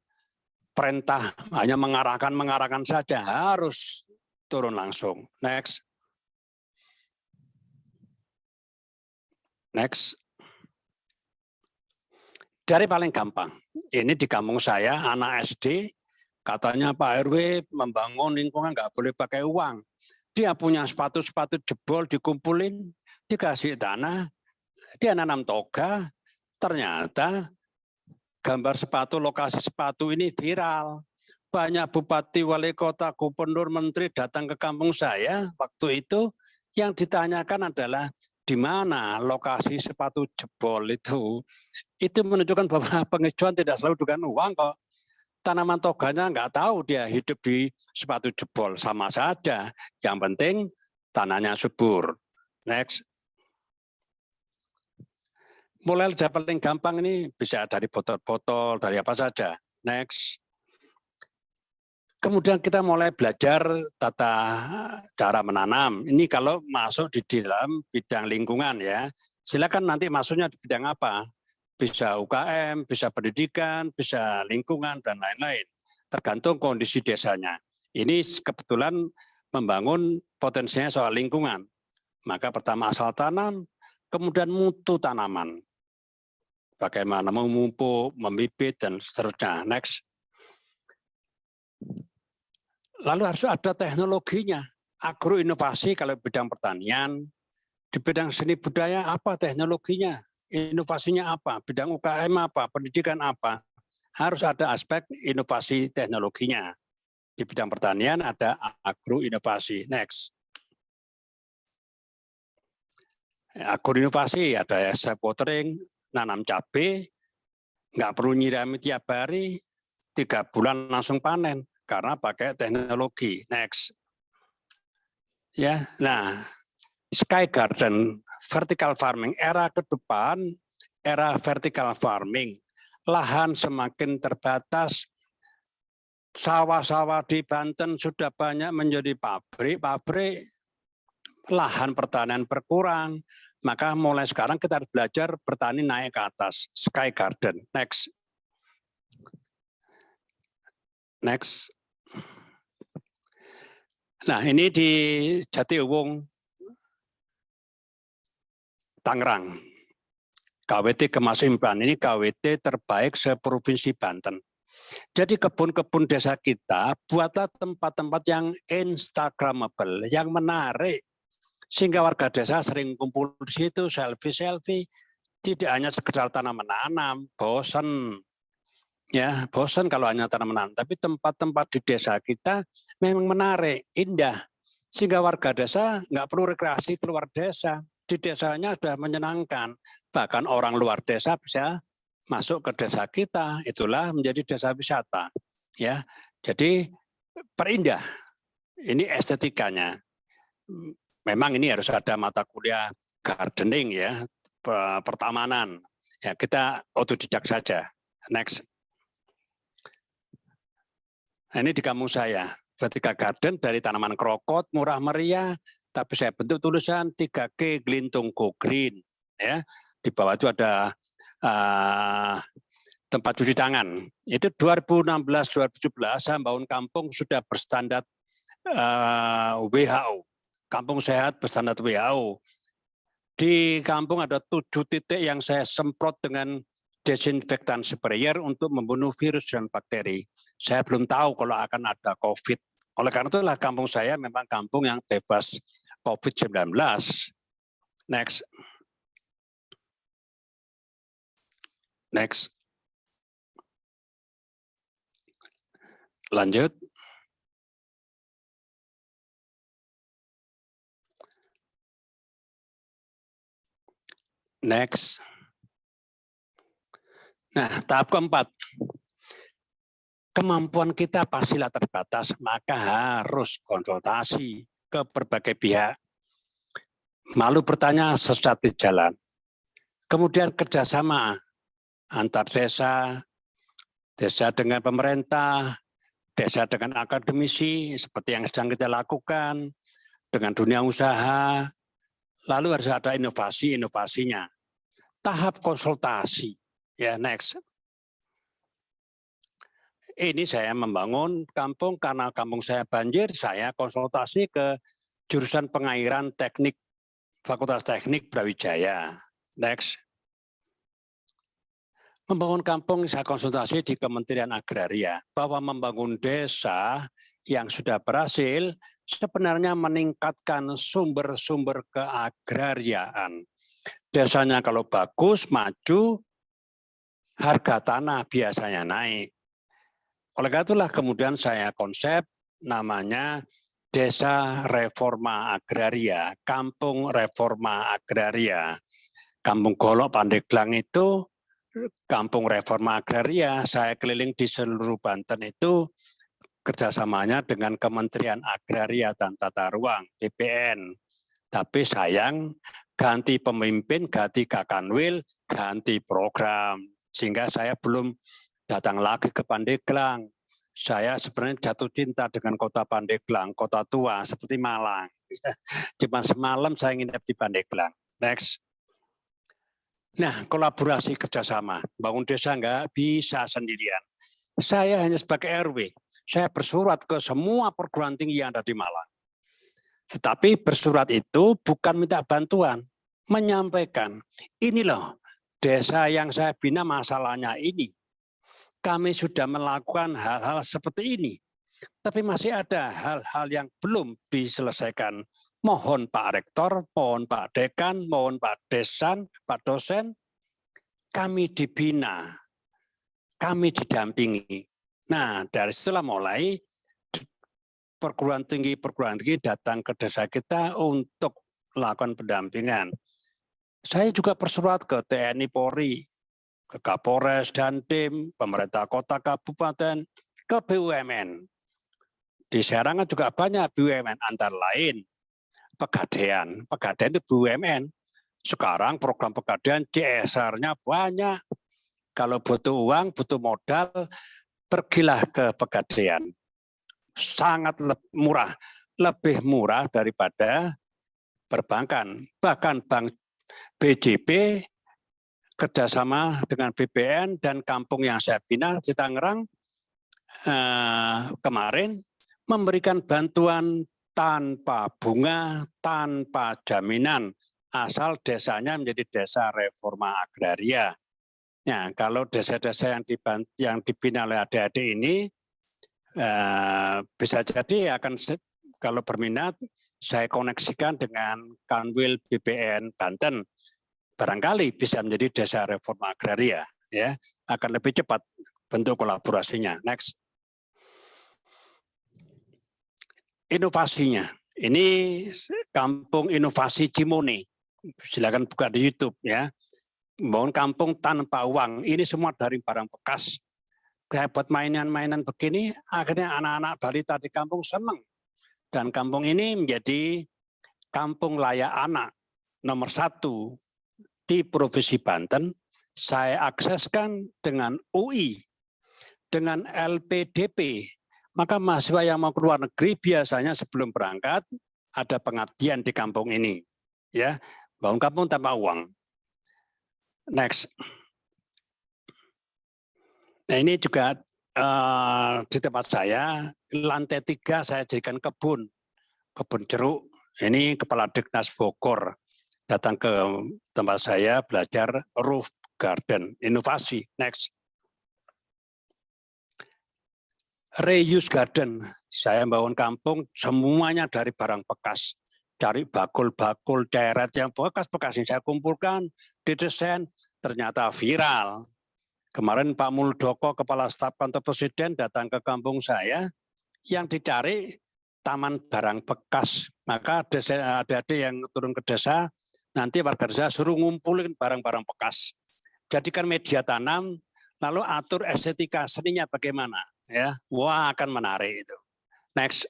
perintah, hanya mengarahkan saja, harus turun langsung. Next. Next. Dari paling gampang, ini di kampung saya, anak SD, katanya Pak RW membangun lingkungan nggak boleh pakai uang. Dia punya sepatu-sepatu jebol dikumpulin, dikasih tanah, dia nanam toga, ternyata gambar sepatu, lokasi sepatu ini viral. Banyak bupati, wali kota, gubernur, menteri datang ke kampung saya waktu itu, yang ditanyakan adalah di mana lokasi sepatu jebol itu. Itu menunjukkan bahwa penghijauan tidak selalu dengan uang kok. Tanaman toganya nggak tahu dia hidup di sepatu jebol, sama saja. Yang penting tanahnya subur. Next. Mulai dari paling gampang ini bisa dari botol-botol, dari apa saja. Next. Kemudian kita mulai belajar tata cara menanam. Ini kalau masuk di dalam bidang lingkungan ya. Silakan nanti masuknya di bidang apa? Bisa UKM, bisa pendidikan, bisa lingkungan, dan lain-lain. Tergantung kondisi desanya. Ini kebetulan membangun potensinya soal lingkungan. Maka pertama asal tanam, kemudian mutu tanaman. Bagaimana memupuk, membibit, dan seterusnya. Next. Lalu harus ada teknologinya. Agroinovasi kalau bidang pertanian, di bidang seni budaya apa teknologinya, inovasinya apa, bidang UKM apa, pendidikan apa. Harus ada aspek inovasi teknologinya. Di bidang pertanian ada agroinovasi. Next. Agroinovasi ada self watering, nanam cabai, nggak perlu nyirami tiap hari, 3 bulan langsung panen. Karena pakai teknologi. Next. Ya, nah, sky garden, vertical farming, era ke depan, era vertical farming. Lahan semakin terbatas, sawah-sawah di Banten sudah banyak menjadi pabrik, lahan pertanian berkurang, maka mulai sekarang kita harus belajar bertani naik ke atas, sky garden. Next. Next. Nah, ini di Jatiuwung, Tangerang. KWT Kemasimpan, ini KWT terbaik seprovinsi Banten. Jadi kebun-kebun desa kita, buatlah tempat-tempat yang instagramable, yang menarik. Sehingga warga desa sering kumpul di situ, selfie-selfie. Tidak hanya sekedar tanam menanam, bosan. Ya, bosan kalau hanya tanam-menanam, tapi tempat-tempat di desa kita memang menarik, indah. Sehingga warga desa nggak perlu rekreasi keluar desa. Di desanya sudah menyenangkan. Bahkan orang luar desa bisa masuk ke desa kita. Itulah menjadi desa wisata. Ya, jadi perindah. Ini estetikanya. Memang ini harus ada mata kuliah gardening ya, pertamanan. Ya, kita otodidak saja. Next. Nah, ini di kampung saya, vertical garden dari tanaman krokot, murah meriah, tapi saya bentuk tulisan 3G Glintung Go Green. Ya, di bawah itu ada tempat cuci tangan. Itu 2016-2017 saya bangun kampung sudah berstandar WHO. Kampung sehat berstandar WHO. Di kampung ada 7 titik yang saya semprot dengan desinfektan sprayer untuk membunuh virus dan bakteri. Saya belum tahu kalau akan ada COVID. Oleh karena itulah kampung saya memang kampung yang bebas COVID-19. Next. Next. Lanjut. Next. Nah, tahap keempat. Kemampuan kita pastilah terbatas, maka harus konsultasi ke berbagai pihak. Malu bertanya sesat di jalan. Kemudian kerjasama antar desa, desa dengan pemerintah, desa dengan akademisi, seperti yang sedang kita lakukan, dengan dunia usaha, lalu harus ada inovasi-inovasinya. Tahap konsultasi, ya next. Ini saya membangun kampung karena kampung saya banjir, saya konsultasi ke jurusan pengairan teknik, Fakultas Teknik Brawijaya. Next. Membangun kampung saya konsultasi di Kementerian Agraria, bahwa membangun desa yang sudah berhasil sebenarnya meningkatkan sumber-sumber keagrariaan. Desanya kalau bagus, maju, harga tanah biasanya naik. Oleh karena itulah kemudian saya konsep namanya Desa Reforma Agraria, Kampung Reforma Agraria. Kampung Golok Pandeglang itu Kampung Reforma Agraria, saya keliling di seluruh Banten itu kerjasamanya dengan Kementerian Agraria dan Tata Ruang, BPN. Tapi sayang, ganti pemimpin, ganti Kakanwil, ganti program. Sehingga saya belum datang lagi ke Pandeglang. Saya sebenarnya jatuh cinta dengan kota Pandeglang, kota tua seperti Malang. Cuma semalam saya nginep di Pandeglang. Next. Nah, kolaborasi kerjasama. Bangun desa nggak bisa sendirian. Saya hanya sebagai RW. Saya bersurat ke semua perguruan tinggi yang ada di Malang. Tetapi bersurat itu bukan minta bantuan. Menyampaikan, ini loh, desa yang saya bina masalahnya ini. Kami sudah melakukan hal-hal seperti ini. Tapi masih ada hal-hal yang belum diselesaikan. Mohon Pak Rektor, mohon Pak Dekan, mohon Pak Desan, Pak Dosen, kami dibina, kami didampingi. Nah, dari situlah mulai perguruan tinggi datang ke desa kita untuk melakukan pendampingan. Saya juga bersurat ke TNI Polri, ke Kapolres, Dandim, pemerintah kota, kabupaten, ke BUMN. Di Serangan juga banyak BUMN, antara lain Pegadaian. Pegadaian itu BUMN. Sekarang program Pegadaian CSR-nya banyak. Kalau butuh uang, butuh modal, pergilah ke Pegadaian. Sangat murah, lebih murah daripada perbankan. Bahkan Bank BJB kerjasama dengan BBN dan kampung yang saya bina di Tangerang kemarin memberikan bantuan tanpa bunga, tanpa jaminan, asal desanya menjadi desa reforma agraria. Nah, kalau desa-desa yang dibina oleh adik-adik ini, bisa jadi akan, kalau berminat, saya koneksikan dengan Kanwil BPN Banten. Barangkali bisa menjadi desa reforma agraria, ya, akan lebih cepat bentuk kolaborasinya. Next. Inovasinya, ini Kampung Inovasi Cimone. Silakan buka di YouTube, ya. Bangun kampung tanpa uang, ini semua dari barang bekas. Kayak buat mainan-mainan begini, akhirnya anak-anak balita di kampung senang. Dan kampung ini menjadi kampung layak anak nomor 1 di Provinsi Banten. Saya akseskan dengan UI, dengan LPDP. Maka mahasiswa yang mau ke luar negeri biasanya sebelum berangkat ada pengabdian di kampung ini. Ya, bangun kampung tanpa uang. Next. Nah, ini juga di tempat saya, lantai 3 saya jadikan kebun jeruk. Ini Kepala Dignas Bogor datang ke tempat saya belajar roof garden, inovasi. Next. Reuse garden, saya bangun kampung semuanya dari barang bekas. Cari bakul-bakul, ceret yang bekas-bekas yang saya kumpulkan, didesain, ternyata viral. Kemarin Pak Muldoko, Kepala Staf Kantor Presiden datang ke kampung saya, yang dicari taman barang bekas. Maka adik-adik yang turun ke desa, nanti warga desa suruh ngumpulin barang-barang bekas. Jadikan media tanam, lalu atur estetika seninya bagaimana. Ya, wah akan menarik itu. Next.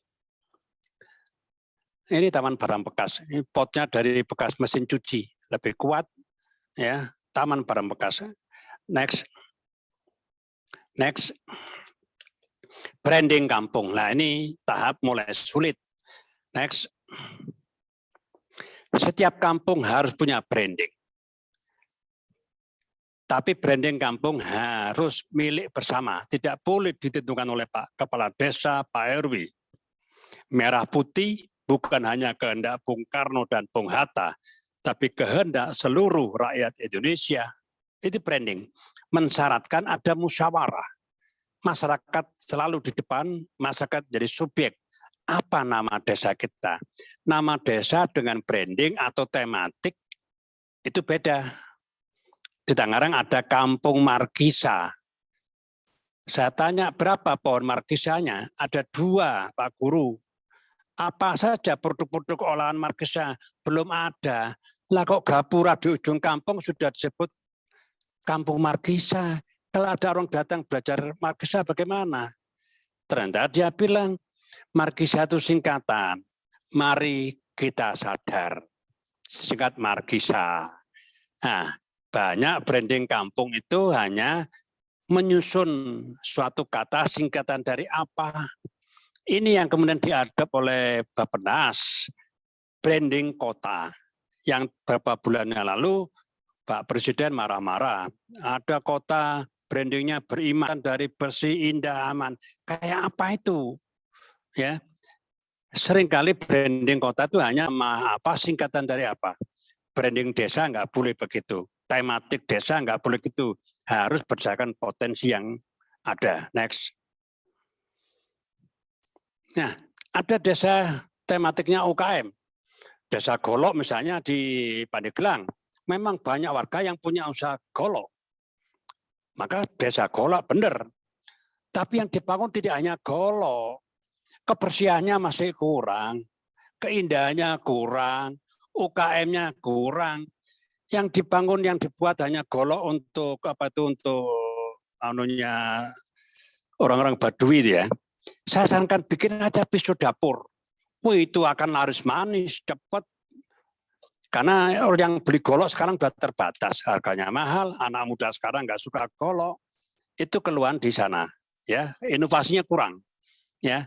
Ini taman barang bekas. Ini potnya dari bekas mesin cuci, lebih kuat. Ya, taman barang bekas. Next. Next. Branding kampung. Nah, ini tahap mulai sulit. Next. Setiap kampung harus punya branding. Tapi branding kampung harus milik bersama. Tidak boleh ditentukan oleh Pak Kepala Desa, Pak RW. Merah putih bukan hanya kehendak Bung Karno dan Bung Hatta, tapi kehendak seluruh rakyat Indonesia. Itu branding. Mensyaratkan ada musyawarah. Masyarakat selalu di depan, masyarakat jadi subjek. Apa nama desa kita? Nama desa dengan branding atau tematik itu beda. Di Tangerang ada Kampung Markisa. Saya tanya berapa pohon markisanya? Ada 2, Pak Guru. Apa saja produk-produk olahan markisa? Belum ada. Lah kok gapura di ujung kampung sudah disebut Kampung Markisa. Kalau ada orang datang belajar markisa bagaimana? Ternyata dia bilang, markisa itu singkatan. Mari kita sadar. Singkat markisa. Nah, banyak branding kampung itu hanya menyusun suatu kata singkatan dari apa. Ini yang kemudian diadop oleh Bappenas, branding kota. Yang beberapa bulan yang lalu Pak Presiden marah-marah. Ada kota brandingnya beriman dari bersih, indah, aman. Kayak apa itu? Ya, seringkali branding kota itu hanya apa singkatan dari apa. Branding desa nggak boleh begitu. Tematik desa nggak boleh gitu. Harus berdasarkan potensi yang ada. Next. Nah, ada desa tematiknya UKM. Desa Golok misalnya di Pandeglang. Memang banyak warga yang punya usaha golok. Maka desa golok benar. Tapi yang dibangun tidak hanya golok. Kebersihannya masih kurang. Keindahannya kurang. UKM-nya kurang. Yang dibangun, yang dibuat hanya golok untuk apa itu, untuk anunya orang-orang Baduy ya. Saya sarankan bikin aja pisau dapur. Wih, itu akan laris manis, cepat. Karena orang yang beli golok sekarang sudah terbatas, harganya mahal, anak muda sekarang nggak suka golok, itu keluhan di sana, ya, inovasinya kurang, ya.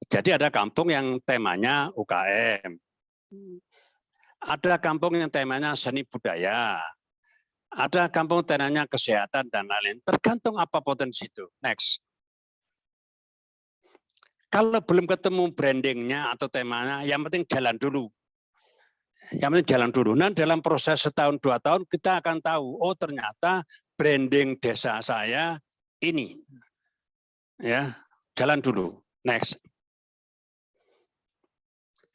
Jadi ada kampung yang temanya UKM, ada kampung yang temanya seni budaya, ada kampung temanya kesehatan dan lain-lain. Tergantung apa potensi itu. Next. Kalau belum ketemu brandingnya atau temanya, yang penting jalan dulu. Yang penting jalan dulu. Nah, dalam proses setahun 2 tahun kita akan tahu, oh ternyata branding desa saya ini. Ya, jalan dulu. Next.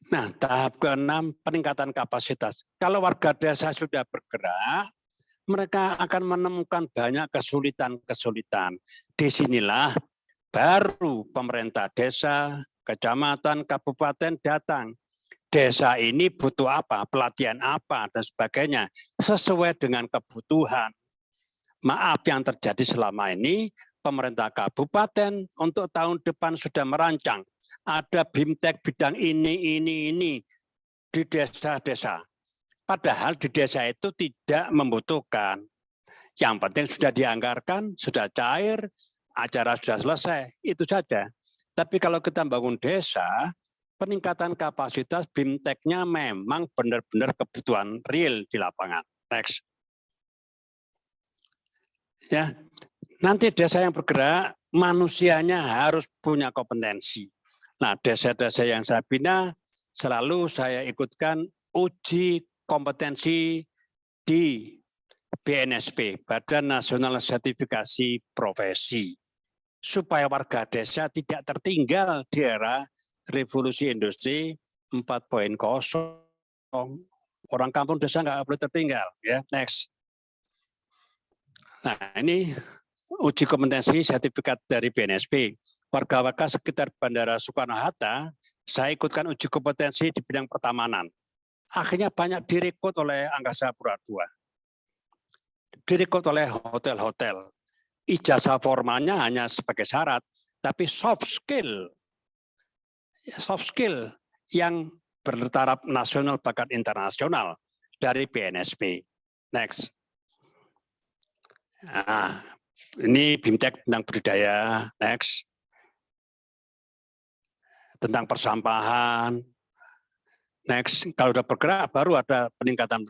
Nah, tahap ke-6 peningkatan kapasitas. Kalau warga desa sudah bergerak, mereka akan menemukan banyak kesulitan-kesulitan. Disinilah baru pemerintah desa, kecamatan, kabupaten datang. Desa ini butuh apa, pelatihan apa, dan sebagainya, sesuai dengan kebutuhan. Maaf yang terjadi selama ini, pemerintah kabupaten untuk tahun depan sudah merancang, ada BIMTEK bidang ini di desa-desa. Padahal di desa itu tidak membutuhkan. Yang penting sudah dianggarkan, sudah cair, acara sudah selesai, itu saja. Tapi kalau kita bangun desa, peningkatan kapasitas BIMTEK-nya memang benar-benar kebutuhan real di lapangan. Next. Ya, nanti desa yang bergerak, manusianya harus punya kompetensi. Nah, desa-desa yang saya bina, selalu saya ikutkan uji kompetensi di BNSP, Badan Nasional Sertifikasi Profesi, supaya warga desa tidak tertinggal di era revolusi industri 4.0. Orang kampung desa nggak boleh tertinggal. Ya, next. Nah, ini uji kompetensi sertifikat dari BNSP. Warga-warga sekitar Bandara Soekarno-Hatta, saya ikutkan uji kompetensi di bidang pertamanan. Akhirnya banyak direkrut oleh Angkasa Pura II. Direkrut oleh hotel-hotel. Ijazah formalnya hanya sebagai syarat, tapi soft skill yang bertaraf nasional bahkan internasional dari BNSP. Next. Nah, ini BIMTEK tentang budidaya. Next. Tentang persampahan. Next. Kalau sudah bergerak baru ada peningkatan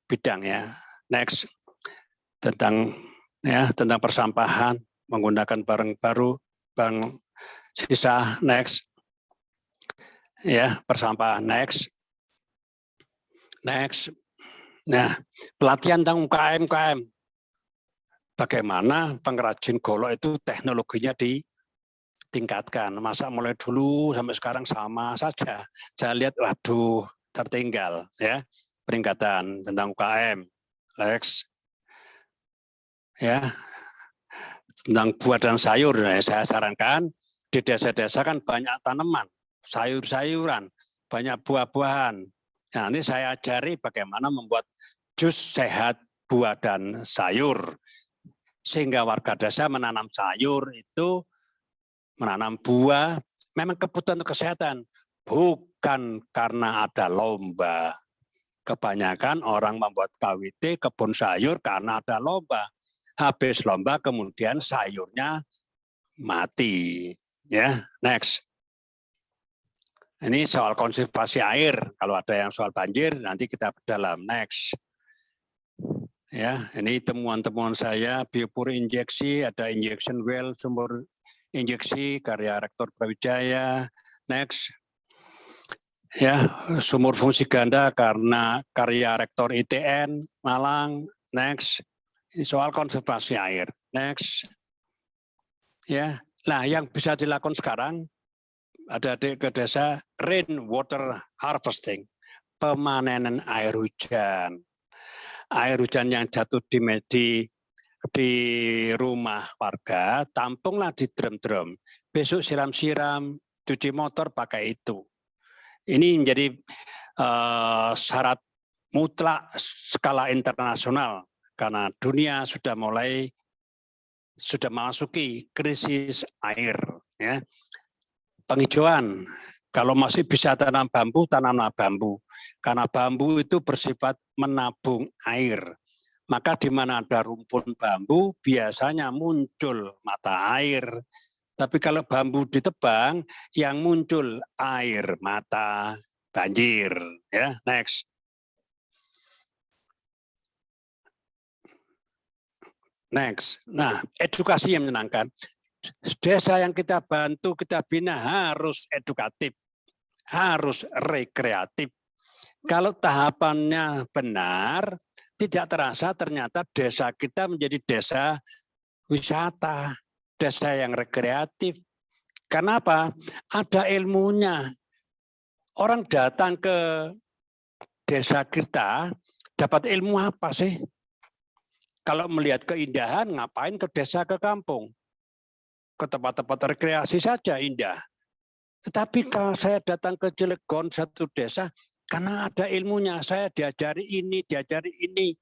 bidang ya. Next. Tentang persampahan, menggunakan barang baru, barang sisa. Next. Ya, persampahan. Next. Nah, pelatihan tentang UKM. Bagaimana pengrajin golok itu teknologinya ditingkatkan. Masa mulai dulu sampai sekarang sama saja. Saya lihat, waduh, tertinggal ya. Peningkatan tentang UKM. Next. Ya. Tentang buah dan sayur, saya sarankan di desa-desa kan banyak tanaman, sayur-sayuran, banyak buah-buahan. Nah, nanti saya ajari bagaimana membuat jus sehat buah dan sayur. Sehingga warga desa menanam sayur itu, menanam buah, memang kebutuhan untuk kesehatan. Bukan karena ada lomba. Kebanyakan orang membuat KWT, kebun sayur karena ada lomba. habis lomba kemudian sayurnya mati. Ya, next. Ini soal konservasi air. Kalau ada yang soal banjir, nanti kita dalam. Next. Ya, ini temuan-temuan saya, biopur injeksi, ada injection well, sumber injeksi, karya Rektor Brawijaya. Next. Ya, sumur fungsi ganda karena karya Rektor ITN Malang. Next. Ini soal konservasi air. Next. Ya, nah yang bisa dilakukan sekarang ada ke desa rain water harvesting, pemanenan air hujan. Air hujan yang jatuh di rumah warga, tampunglah di drum-drum. Besok siram-siram, cuci motor pakai itu. Ini menjadi syarat mutlak skala internasional karena dunia sudah memasuki krisis air. Ya. Penghijauan, kalau masih bisa tanam bambu, tanamlah bambu. Karena bambu itu bersifat menabung air. Maka di mana ada rumpun bambu, biasanya muncul mata air. Tapi kalau bambu ditebang, yang muncul air mata, banjir. Ya, next. Next. Nah, edukasi yang menyenangkan. Desa yang kita bantu, kita bina harus edukatif, harus rekreatif. Kalau tahapannya benar, tidak terasa ternyata desa kita menjadi desa wisata, desa yang rekreatif. Kenapa? Ada ilmunya. Orang datang ke desa kita, dapat ilmu apa sih? Kalau melihat keindahan, ngapain ke desa, ke kampung? Ke tempat-tempat rekreasi saja indah. Tetapi kalau saya datang ke Cilegon, satu desa, karena ada ilmunya, saya diajari ini.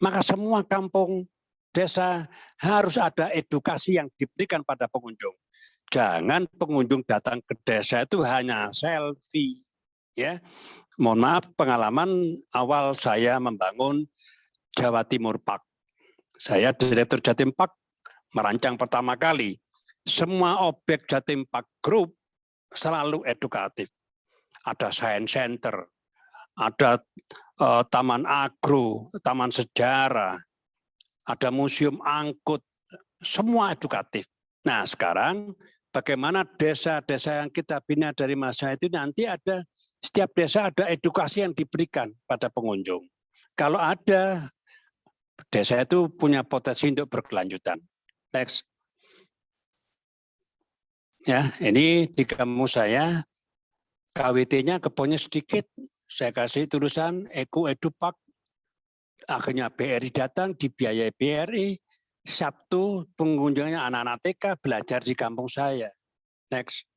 Maka semua kampung, desa harus ada edukasi yang diberikan pada pengunjung. Jangan pengunjung datang ke desa itu hanya selfie. Ya, mohon maaf, pengalaman awal saya membangun Jawa Timur Park. Saya Direktur Jatim Park merancang pertama kali. Semua objek Jatim Park Group selalu edukatif. Ada science center, ada taman agro, taman sejarah, ada museum angkut, semua edukatif. Nah sekarang bagaimana desa-desa yang kita bina dari masa itu nanti ada, setiap desa ada edukasi yang diberikan pada pengunjung. Kalau ada, desa itu punya potensi untuk berkelanjutan. Next. Ya, ini di kampus saya KWT-nya kebunnya sedikit. Saya kasih tulisan Eko Edupak. Akhirnya BRI datang, dibiayai BRI. Sabtu pengunjungnya anak-anak TK belajar di kampung saya. Next.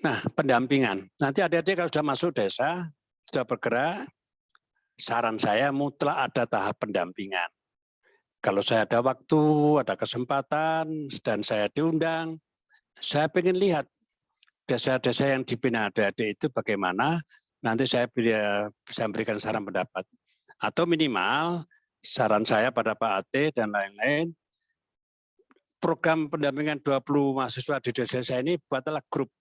Nah, pendampingan. Nanti adik-adik kalau sudah masuk desa, sudah bergerak, saran saya mutlak ada tahap pendampingan. Kalau saya ada waktu, ada kesempatan, dan saya diundang, saya ingin lihat desa-desa yang dibina adik-adik itu bagaimana, nanti saya bisa memberikan saran pendapat. Atau minimal, saran saya pada Pak Ate dan lain-lain, program pendampingan 20 mahasiswa di desa saya ini buatlah grup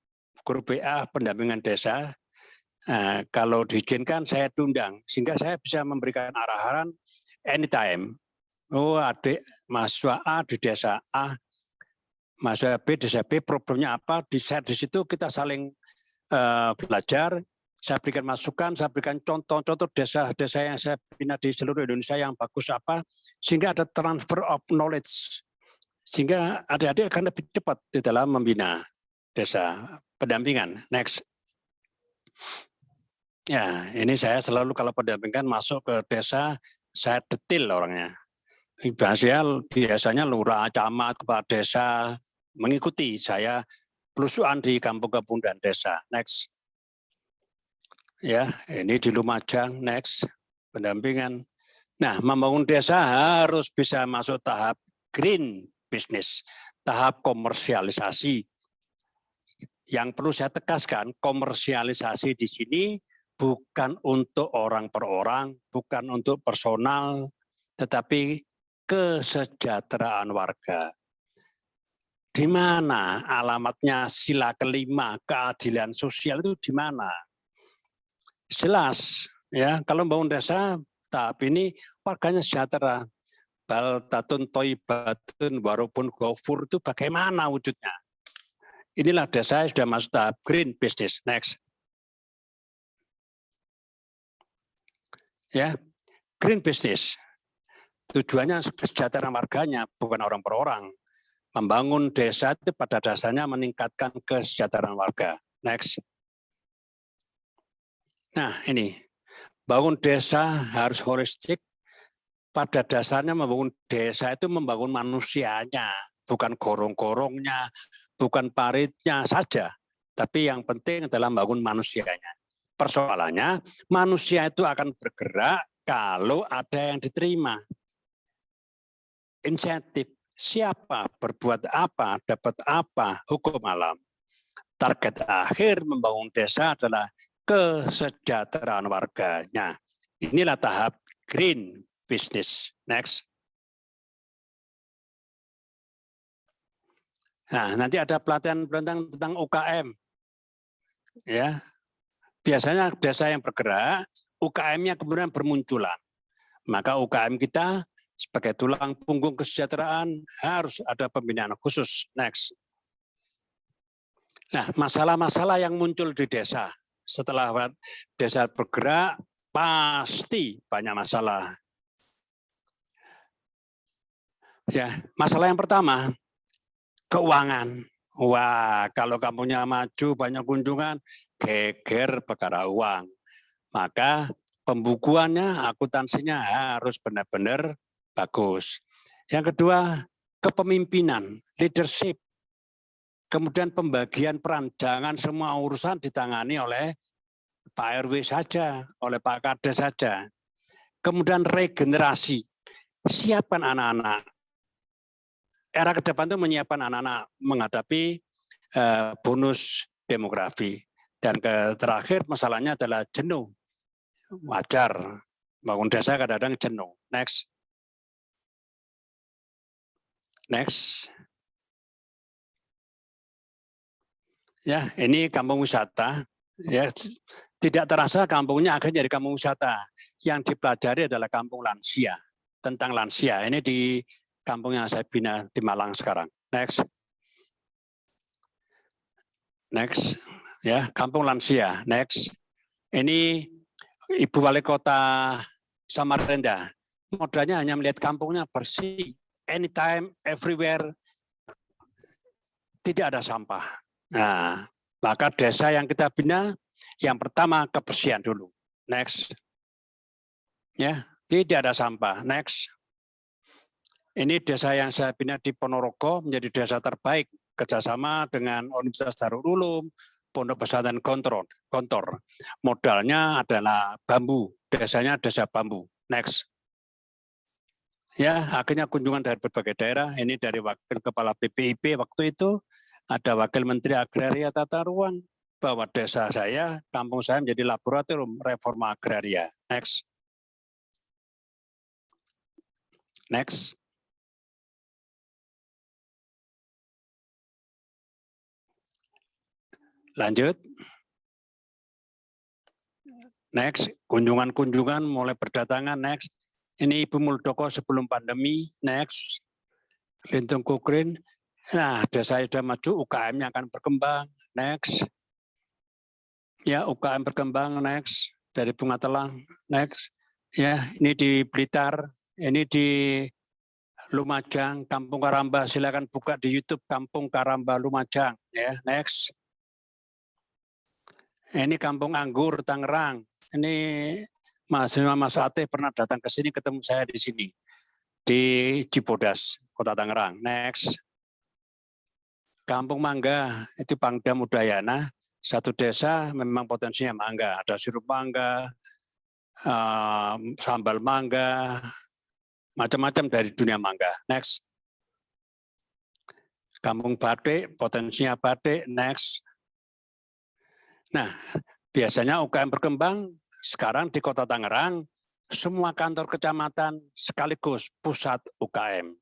WA pendampingan desa. Nah, kalau diizinkan saya diundang, sehingga saya bisa memberikan arahan anytime. Oh, adik mahasiswa A di desa A, mahasiswa B desa B, problemnya apa, di share di situ kita saling belajar. Saya berikan masukan, saya berikan contoh-contoh desa-desa yang saya bina di seluruh Indonesia yang bagus apa, sehingga ada transfer of knowledge, sehingga adik-adik akan lebih cepat di dalam membina desa. Pendampingan. Next. Ya, ini saya selalu kalau pendampingan masuk ke desa, saya detail orangnya. Biasanya lurah, camat, kepala desa mengikuti saya pelusuan di kampung-kampung dan desa. Next. Ya, ini di Lumajang. Next. Pendampingan. Nah, membangun desa harus bisa masuk tahap green business, tahap komersialisasi. Yang perlu saya tegaskan, komersialisasi di sini bukan untuk orang per orang, bukan untuk personal, tetapi kesejahteraan warga. Di mana alamatnya sila kelima keadilan sosial itu di mana? Jelas ya, kalau bangun desa tahap ini warganya sejahtera. Baldatun toibatun warupun gofur itu bagaimana wujudnya? Inilah desa yang sudah masuk tahap green business. Next. Ya, green business. Tujuannya kesejahteraan warganya, bukan orang per orang. Membangun desa itu pada dasarnya meningkatkan kesejahteraan warga. Next. Nah ini, bangun desa harus holistik. Pada dasarnya membangun desa itu membangun manusianya, bukan gorong-gorongnya, bukan paritnya saja. Tapi yang penting adalah membangun manusianya. Persoalannya, manusia itu akan bergerak kalau ada yang diterima. Insentif. Siapa berbuat apa, dapat apa, hukum alam. Target akhir membangun desa adalah kesejahteraan warganya. Inilah tahap green business. Next. Nah, nanti ada pelatihan tentang UKM. Ya. Biasanya desa yang bergerak, UKM-nya kemudian bermunculan. Maka UKM kita sebagai tulang punggung kesejahteraan harus ada pembinaan khusus. Next. Nah, masalah-masalah yang muncul di desa setelah desa bergerak pasti banyak masalah. Ya, masalah yang pertama keuangan. Wah, kalau kampungnya maju banyak kunjungan, geger perkara uang. Maka pembukuannya, akuntansinya harus benar-benar bagus. Yang kedua, kepemimpinan, leadership. Kemudian pembagian peran, jangan semua urusan ditangani oleh Pak RW saja, oleh Pak Kades saja. Kemudian regenerasi, siapkan anak-anak. Era ke depan itu menyiapkan anak-anak menghadapi bonus demografi. Dan terakhir masalahnya adalah jenuh. Wajar, bangun desa kadang-kadang jenuh. Next. Next. Ya, ini kampung wisata. Ya, tidak terasa kampungnya akhirnya jadi kampung wisata. Yang dipelajari adalah kampung lansia, tentang lansia. Ini di kampung yang saya bina di Malang sekarang. Next. Next. Ya, kampung lansia. Next. Ini Ibu Wali Kota Samarinda. Modalnya hanya melihat kampungnya bersih, anytime, everywhere, tidak ada sampah. Nah, maka desa yang kita bina, yang pertama kebersihan dulu. Next. Ya, tidak ada sampah. Next. Ini desa yang saya bina di Ponorogo menjadi desa terbaik kerjasama dengan Universitas Darul Ulum, Pondok Pesantren Gontor. Modalnya adalah bambu. Desanya desa bambu. Next. Ya, akhirnya kunjungan dari berbagai daerah. Ini dari Wakil Kepala BPIP waktu itu. Ada Wakil Menteri Agraria Tata Ruang, bahwa desa saya, kampung saya menjadi laboratorium reforma agraria. Next. Next. Lanjut. Next. Kunjungan-kunjungan mulai berdatangan. Next. Ini Ibu Muldoko sebelum pandemi. Next. Lintung Kukrin. Nah, desa sudah maju, UKM-nya akan berkembang. Next. Ya, UKM berkembang. Next. Dari Bunga Telang. Next. Ya, ini di Blitar. Ini di Lumajang, Kampung Karamba. Silakan buka di YouTube Kampung Karamba Lumajang. Ya, next. Ini Kampung Anggur Tangerang. Ini mahasiswa Mas Ateh pernah datang ke sini, ketemu saya di sini. Di Cibodas, Kota Tangerang. Next. Kampung Mangga, itu Pangdam Udayana, satu desa memang potensinya mangga. Ada sirup mangga, sambal mangga, macam-macam dari dunia mangga. Next. Kampung Batik, potensinya batik. Next. Nah, biasanya UKM berkembang, sekarang di Kota Tangerang semua kantor kecamatan sekaligus pusat UKM.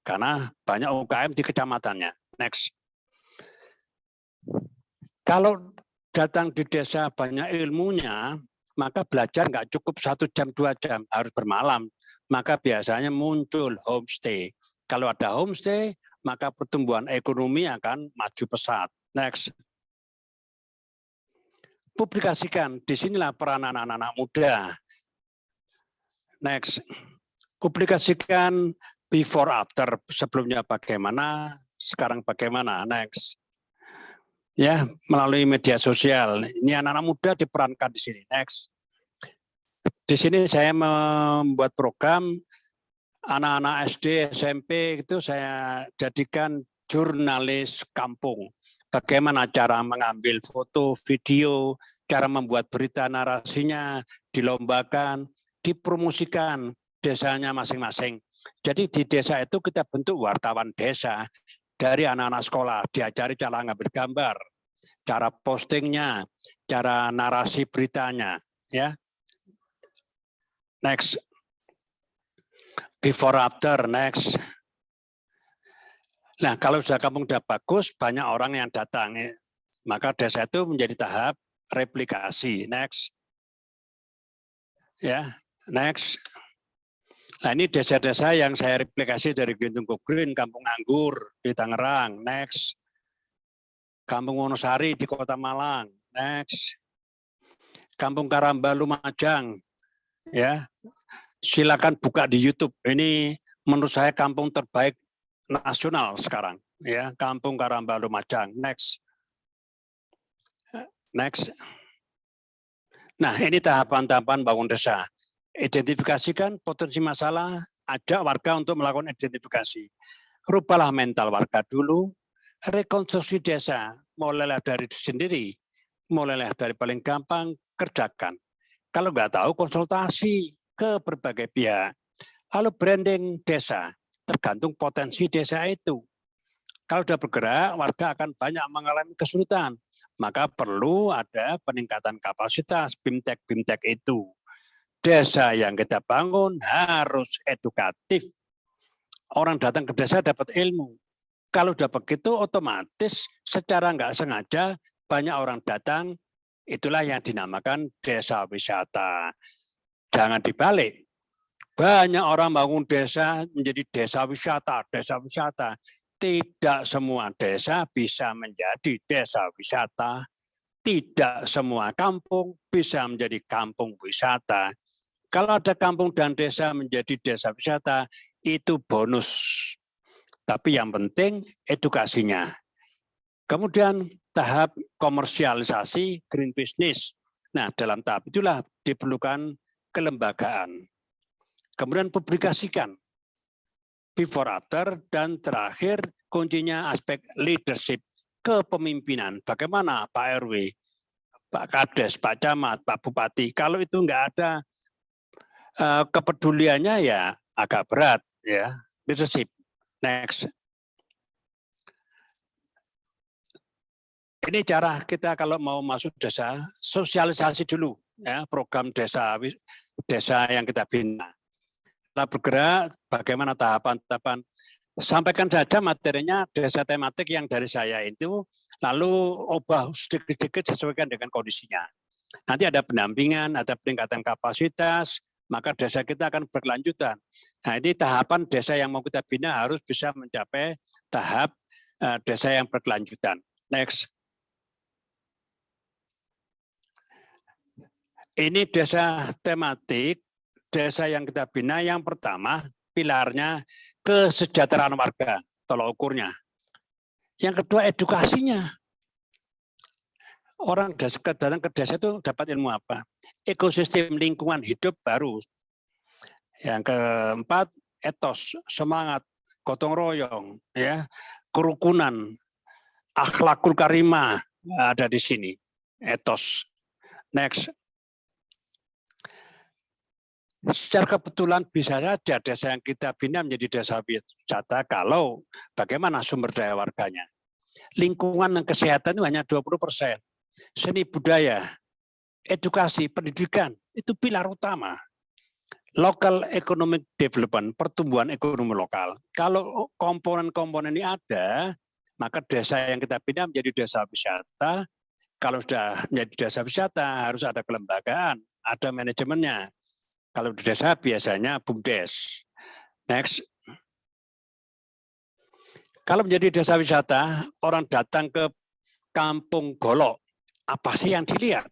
Karena banyak UKM di kecamatannya. Next. Kalau datang di desa banyak ilmunya, maka belajar nggak cukup 1 jam, 2 jam, harus bermalam. Maka biasanya muncul homestay. Kalau ada homestay, maka pertumbuhan ekonomi akan maju pesat. Next. Publikasikan, disinilah peran anak-anak muda. Next. Publikasikan before after, sebelumnya bagaimana, sekarang bagaimana. Next. Ya, melalui media sosial. Ini anak-anak muda diperankan di sini. Next. Di sini saya membuat program anak-anak SD, SMP itu saya jadikan jurnalis kampung. Bagaimana cara mengambil foto, video, cara membuat berita narasinya, dilombakan, dipromosikan desanya masing-masing. Jadi di desa itu kita bentuk wartawan desa dari anak-anak sekolah, diajari cara ngambil gambar, cara postingnya, cara narasi beritanya, ya. Next. Before after, next. Nah, kalau sudah kampung sudah bagus, banyak orang yang datang. Maka desa itu menjadi tahap replikasi. Next. Ya, next. Nah, ini desa-desa yang saya replikasi dari Gintung Green, Kampung Anggur di Tangerang. Next. Kampung Wonosari di Kota Malang. Next. Kampung Karamba Lumajang. Ya. Silakan buka di YouTube. Ini menurut saya kampung terbaik nasional sekarang, ya, Kampung Karamba Lumajang. Next. Next. Nah, ini tahapan-tahapan bangun desa. Identifikasikan potensi masalah, ajak warga untuk melakukan identifikasi. Rubahlah mental warga dulu, rekonstruksi desa, mulailah dari sendiri, mulailah dari paling gampang, kerjakan. Kalau nggak tahu, konsultasi ke berbagai pihak. Lalu branding desa, tergantung potensi desa itu. Kalau sudah bergerak, warga akan banyak mengalami kesulitan. Maka perlu ada peningkatan kapasitas BIMTEK itu. Desa yang kita bangun harus edukatif. Orang datang ke desa dapat ilmu. Kalau sudah begitu, otomatis secara nggak sengaja banyak orang datang. Itulah yang dinamakan desa wisata. Jangan dibalik. Banyak orang bangun desa menjadi desa wisata, desa wisata. Tidak semua desa bisa menjadi desa wisata. Tidak semua kampung bisa menjadi kampung wisata. Kalau ada kampung dan desa menjadi desa wisata, itu bonus. Tapi yang penting edukasinya. Kemudian tahap komersialisasi green business. Nah, dalam tahap itulah diperlukan kelembagaan. Kemudian publikasikan before after, dan terakhir kuncinya aspek leadership, kepemimpinan. Bagaimana Pak RW, Pak Kades, Pak Camat, Pak Bupati, kalau itu enggak ada kepeduliannya ya agak berat ya. Leadership. Next. Ini cara kita kalau mau masuk desa, sosialisasi dulu ya, program desa yang kita bina. Kita bergerak, bagaimana tahapan-tahapan. Sampaikan saja materinya desa tematik yang dari saya itu, lalu ubah sedikit-sedikit sesuaikan dengan kondisinya. Nanti ada pendampingan, ada peningkatan kapasitas, maka desa kita akan berkelanjutan. Nah, ini tahapan desa yang mau kita bina harus bisa mencapai tahap desa yang berkelanjutan. Next. Ini desa tematik, desa yang kita bina yang pertama, pilarnya kesejahteraan warga, tolak ukurnya. Yang kedua, edukasinya. Orang datang ke desa itu dapat ilmu apa? Ekosistem lingkungan hidup baru. Yang keempat, etos, semangat, gotong royong, ya, kerukunan, akhlakul karimah ada di sini. Etos. Next. Secara kebetulan bisa saja desa yang kita bina menjadi desa wisata kalau bagaimana sumber daya warganya. Lingkungan dan kesehatan itu hanya 20%. Seni budaya, edukasi, pendidikan, itu pilar utama. local economic development, pertumbuhan ekonomi lokal. Kalau komponen-komponen ini ada, maka desa yang kita pindah menjadi desa wisata. Kalau sudah menjadi desa wisata, harus ada kelembagaan, ada manajemennya. Kalau di desa biasanya BUMDes. Next. Kalau menjadi desa wisata, orang datang ke Kampung Golok, apa sih yang dilihat?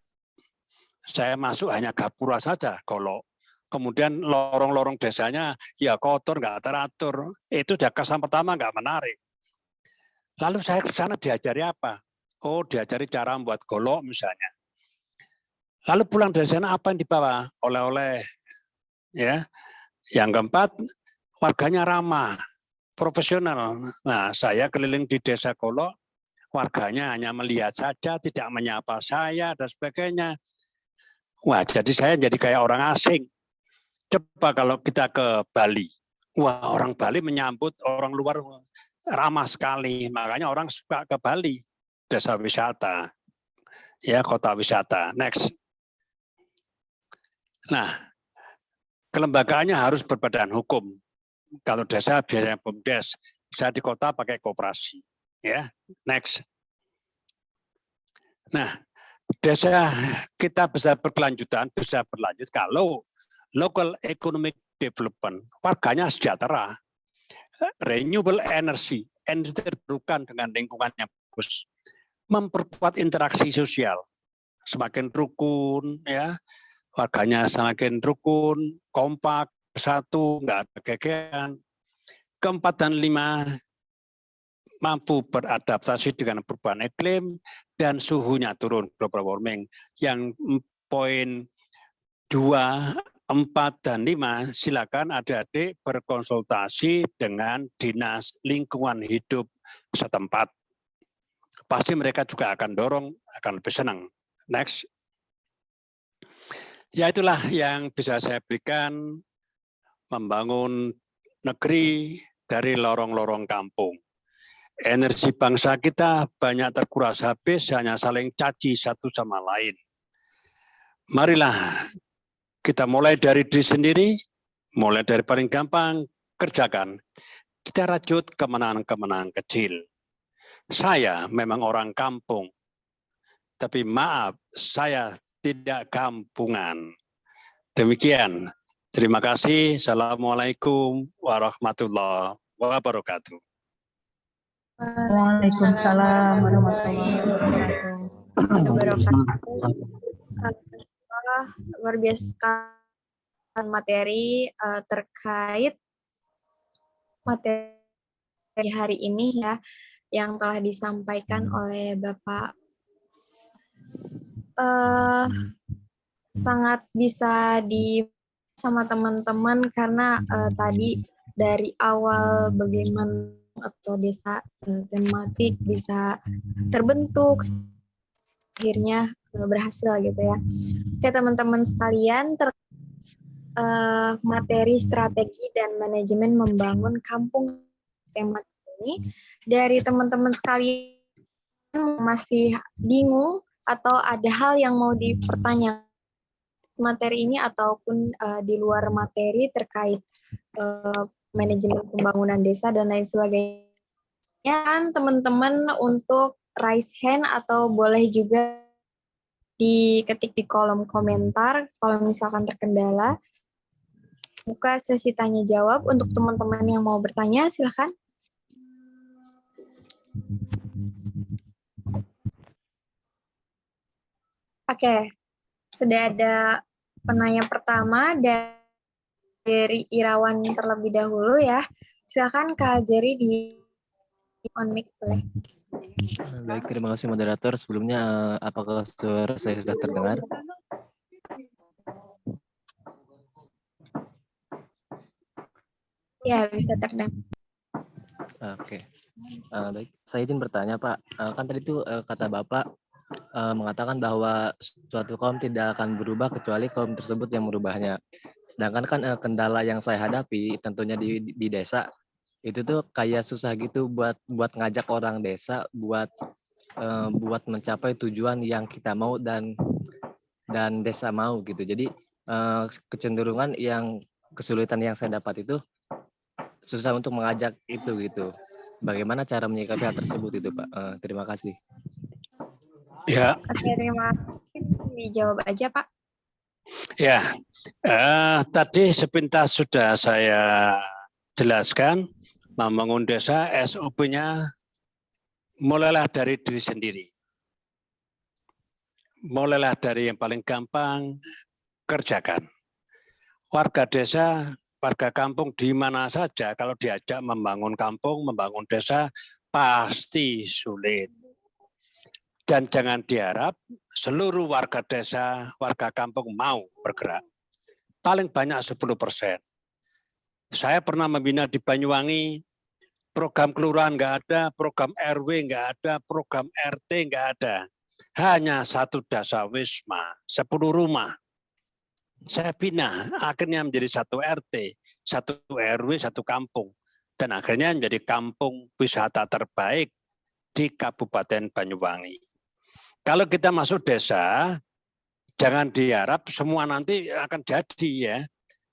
Saya masuk hanya gapura saja, Golok. Kemudian lorong-lorong desanya ya kotor, nggak teratur. Itu kesan pertama nggak menarik. Lalu saya ke sana diajari apa? Oh, diajari cara membuat golok misalnya. Lalu pulang dari sana apa yang dibawa? Oleh-oleh. Ya. Yang keempat, warganya ramah, profesional. Nah, saya keliling di desa Golok, warganya hanya melihat saja, tidak menyapa saya dan sebagainya. Wah, jadi saya jadi kayak orang asing. Coba kalau kita ke Bali, wah orang Bali menyambut orang luar ramah sekali, makanya orang suka ke Bali, desa wisata, ya kota wisata. Next. Nah, kelembagaannya harus berbadan hukum. Kalau desa biasanya BUMDes, bisa di kota pakai koperasi, ya. Next. Nah, desa kita bisa berkelanjutan, bisa berlanjut kalau local economic development, warganya sejahtera, renewable energy, energi terbarukan dengan lingkungan yang bagus, memperkuat interaksi sosial, semakin rukun, ya, warganya semakin rukun, kompak, bersatu, nggak ada gegeran. Keempat dan lima, mampu beradaptasi dengan perubahan iklim dan suhunya turun, global warming. Yang poin 2, 4, dan 5, silakan adik-adik berkonsultasi dengan Dinas Lingkungan Hidup setempat. Pasti mereka juga akan dorong, akan lebih senang. Next. Ya itulah yang bisa saya berikan, membangun negeri dari lorong-lorong kampung. Energi bangsa kita banyak terkuras habis, hanya saling caci satu sama lain. Marilah kita mulai dari diri sendiri, mulai dari paling gampang, kerjakan. Kita rajut kemenangan-kemenangan kecil. Saya memang orang kampung, tapi maaf, saya tidak kampungan. Demikian. Terima kasih. Assalamualaikum warahmatullahi wabarakatuh. Waalaikumsalam warahmatullahi wabarakatuh. Luar biasa materi terkait materi hari ini ya yang telah disampaikan oleh Bapak. Sangat bisa di sama teman-teman karena tadi dari awal bagaimana atau desa tematik bisa terbentuk akhirnya berhasil gitu ya. Oke teman-teman sekalian, materi strategi dan manajemen membangun kampung tematik ini dari teman-teman sekalian masih bingung atau ada hal yang mau dipertanyakan materi ini ataupun di luar materi terkait manajemen pembangunan desa dan lain sebagainya, teman-teman untuk raise hand atau boleh juga diketik di kolom komentar kalau misalkan terkendala. Buka sesi tanya jawab untuk teman-teman yang mau bertanya, silakan. Oke, sudah ada penanya pertama dari Irawan terlebih dahulu ya. Silakan Kak Jerry di on mic boleh. Baik, terima kasih moderator. Sebelumnya, apakah suara saya sudah terdengar? Ya, bisa terdengar. Oke. Baik, saya izin bertanya, Pak. Kan tadi itu kata Bapak mengatakan bahwa suatu kaum tidak akan berubah kecuali kaum tersebut yang merubahnya. Sedangkan kan kendala yang saya hadapi tentunya di desa itu tuh kayak susah gitu buat ngajak orang desa buat mencapai tujuan yang kita mau dan desa mau gitu. Jadi kecenderungan yang kesulitan yang saya dapat itu susah untuk mengajak itu gitu. Bagaimana cara menyikapi hal tersebut itu Pak? Terima kasih. Ya, Oke, terima kasih. Dijawab aja, Pak. ya. Tadi sepintas sudah saya jelaskan, membangun desa SOP-nya mulailah dari diri sendiri. Mulailah dari yang paling gampang, kerjakan. Warga desa, warga kampung di mana saja kalau diajak membangun kampung, membangun desa, pasti sulit. Dan jangan diharap seluruh warga desa, warga kampung mau bergerak. Paling banyak 10%. Saya pernah membina di Banyuwangi, program kelurahan nggak ada, program RW nggak ada, program RT nggak ada. Hanya satu dasawisma, 10 rumah. Saya bina, akhirnya menjadi satu RT, satu RW, satu kampung. Dan akhirnya menjadi kampung wisata terbaik di Kabupaten Banyuwangi. Kalau kita masuk desa, jangan diharap semua nanti akan jadi ya.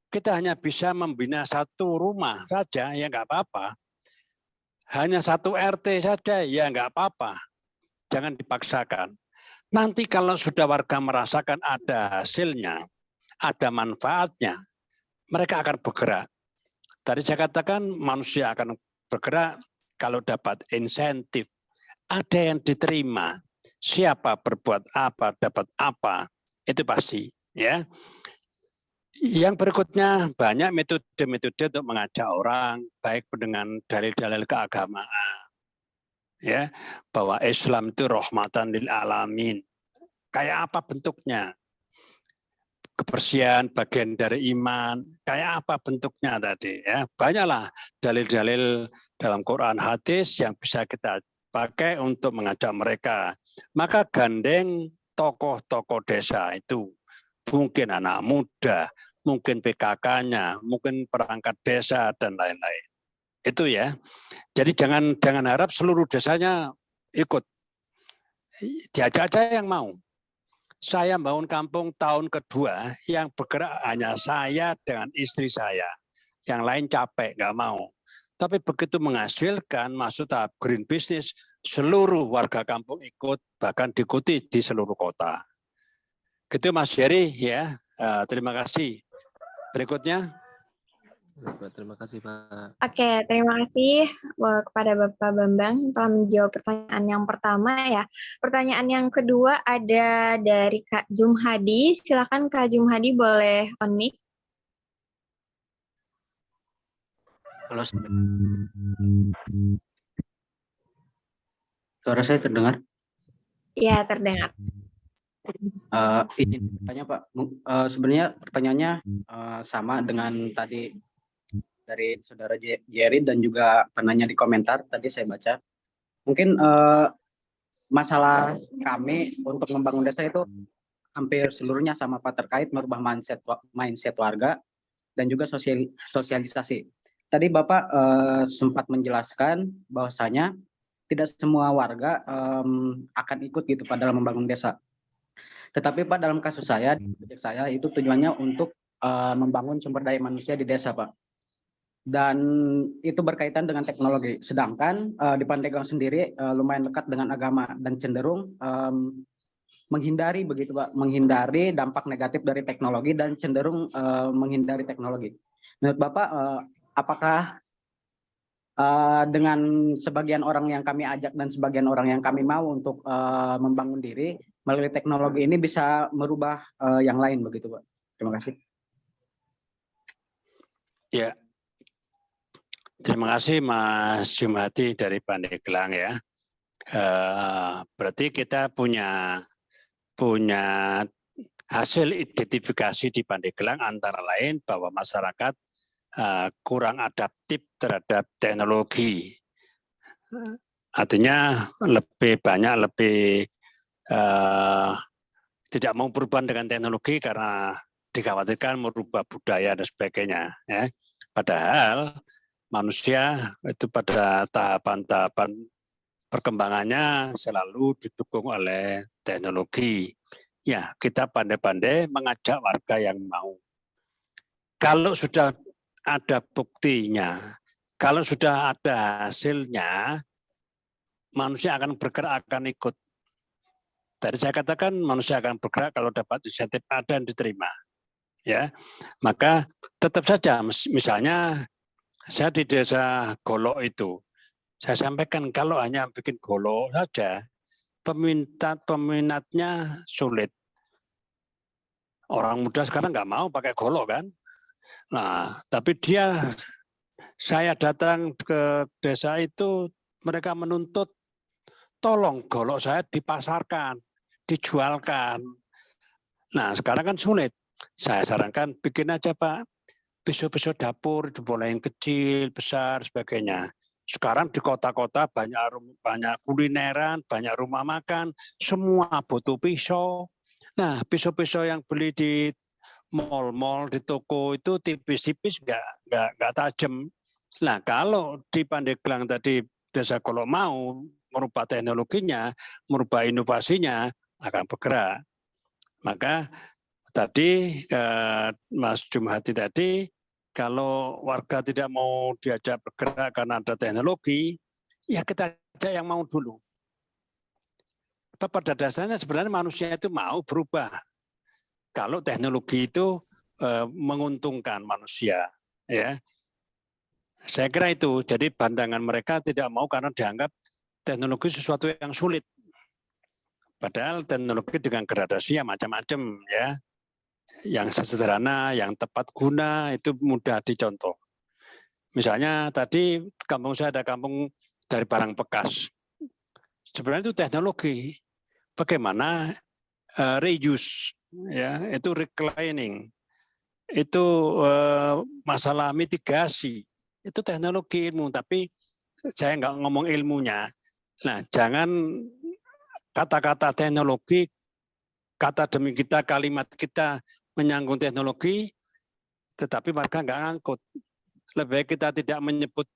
Kita hanya bisa membina satu rumah saja, ya nggak apa-apa. Hanya satu RT saja, ya nggak apa-apa. Jangan dipaksakan. Nanti kalau sudah warga merasakan ada hasilnya, ada manfaatnya, mereka akan bergerak. Tadi saya katakan manusia akan bergerak kalau dapat insentif. Ada yang diterima. Siapa berbuat apa, dapat apa, itu pasti. Ya. Yang berikutnya banyak metode-metode untuk mengajak orang, baik dengan dalil-dalil keagamaan, ya, bahwa Islam itu rahmatan lil alamin. Kayak apa bentuknya? Kebersihan bagian dari iman, kayak apa bentuknya tadi? Ya, banyaklah dalil-dalil dalam Quran hadis yang bisa kita pakai untuk mengajak mereka. Maka gandeng tokoh-tokoh desa itu, mungkin anak muda, mungkin PKK-nya, mungkin perangkat desa dan lain-lain. Itu ya. Jadi jangan harap seluruh desanya ikut. Diajak aja yang mau. Saya bangun kampung tahun kedua, yang bergerak hanya saya dengan istri saya. Yang lain capek, nggak mau. Tapi begitu menghasilkan, masuk tahap green business, seluruh warga kampung ikut, bahkan diikuti di seluruh kota. Gitu Mas Jerry ya. Terima kasih. Berikutnya. Terima kasih Pak. Oke, terima kasih kepada Bapak Bambang telah menjawab pertanyaan yang pertama ya. Pertanyaan yang kedua ada dari Kak Jumhadi. Silakan Kak Jumhadi, boleh on mic. Halo, suara saya terdengar? Iya, terdengar. Izin bertanya Pak, sebenarnya pertanyaannya sama dengan tadi dari saudara Jerry dan juga penanya di komentar tadi saya baca. Mungkin masalah kami untuk membangun desa itu hampir seluruhnya sama Pak, terkait merubah mindset warga dan juga sosialisasi. Tadi Bapak sempat menjelaskan bahwasanya tidak semua warga akan ikut gitu Pak dalam membangun desa. Tetapi Pak, dalam kasus saya, proyek saya itu tujuannya untuk membangun sumber daya manusia di desa Pak. Dan itu berkaitan dengan teknologi. Sedangkan di Pandeglang sendiri lumayan dekat dengan agama dan cenderung menghindari begitu Pak, menghindari dampak negatif dari teknologi dan cenderung menghindari teknologi. Menurut Bapak, apakah dengan sebagian orang yang kami ajak dan sebagian orang yang kami mau untuk membangun diri melalui teknologi ini bisa merubah yang lain begitu Pak? Terima kasih. Ya, terima kasih Mas Jumhadi dari Pandeglang ya. Berarti kita punya hasil identifikasi di Pandeglang antara lain bahwa masyarakat kurang adaptif terhadap teknologi. Artinya lebih tidak mau perubahan dengan teknologi karena dikhawatirkan merubah budaya dan sebagainya. Ya. Padahal manusia itu pada tahapan-tahapan perkembangannya selalu didukung oleh teknologi. Ya, kita pandai-pandai mengajak warga yang mau. kalau sudah ada buktinya, kalau sudah ada hasilnya, manusia akan bergerak, akan ikut. Tadi saya katakan manusia akan bergerak kalau dapat insentif ada dan diterima. Ya, maka tetap saja, misalnya saya di desa Golok itu, saya sampaikan kalau hanya bikin golok saja, peminatnya sulit. Orang muda sekarang nggak mau pakai golok kan. Nah, tapi saya datang ke desa itu, mereka menuntut, tolong golok saya dipasarkan, dijualkan. Nah, sekarang kan sulit. Saya sarankan bikin aja Pak, pisau-pisau dapur, mulai yang kecil, besar, sebagainya. Sekarang di kota-kota banyak kulineran, banyak rumah makan, semua butuh pisau. Nah, pisau-pisau yang beli di mal-mal, di toko itu tipis-tipis, nggak tajam. Nah, kalau di Pandeglang tadi Desa Golok mau merubah teknologinya, merubah inovasinya, akan bergerak. Maka tadi Mas Jumhati tadi, kalau warga tidak mau diajak bergerak karena ada teknologi, ya kita ajak yang mau dulu. Pada dasarnya sebenarnya manusia itu mau berubah. Kalau teknologi itu menguntungkan manusia, ya. Saya kira itu. Jadi pandangan mereka tidak mau karena dianggap teknologi sesuatu yang sulit. Padahal teknologi dengan gradasi yang macam-macam, ya. Yang sederhana, yang tepat guna, itu mudah dicontoh. Misalnya tadi kampung saya ada kampung dari barang bekas. Sebenarnya itu teknologi. Bagaimana reuse, ya, itu reclining, itu masalah mitigasi, itu teknologi ilmu. Tapi saya nggak ngomong ilmunya. Nah, jangan kata-kata teknologi, kata demi kita, kalimat kita menyangkut teknologi, tetapi mereka nggak ngangkut. Lebih baik kita tidak menyebut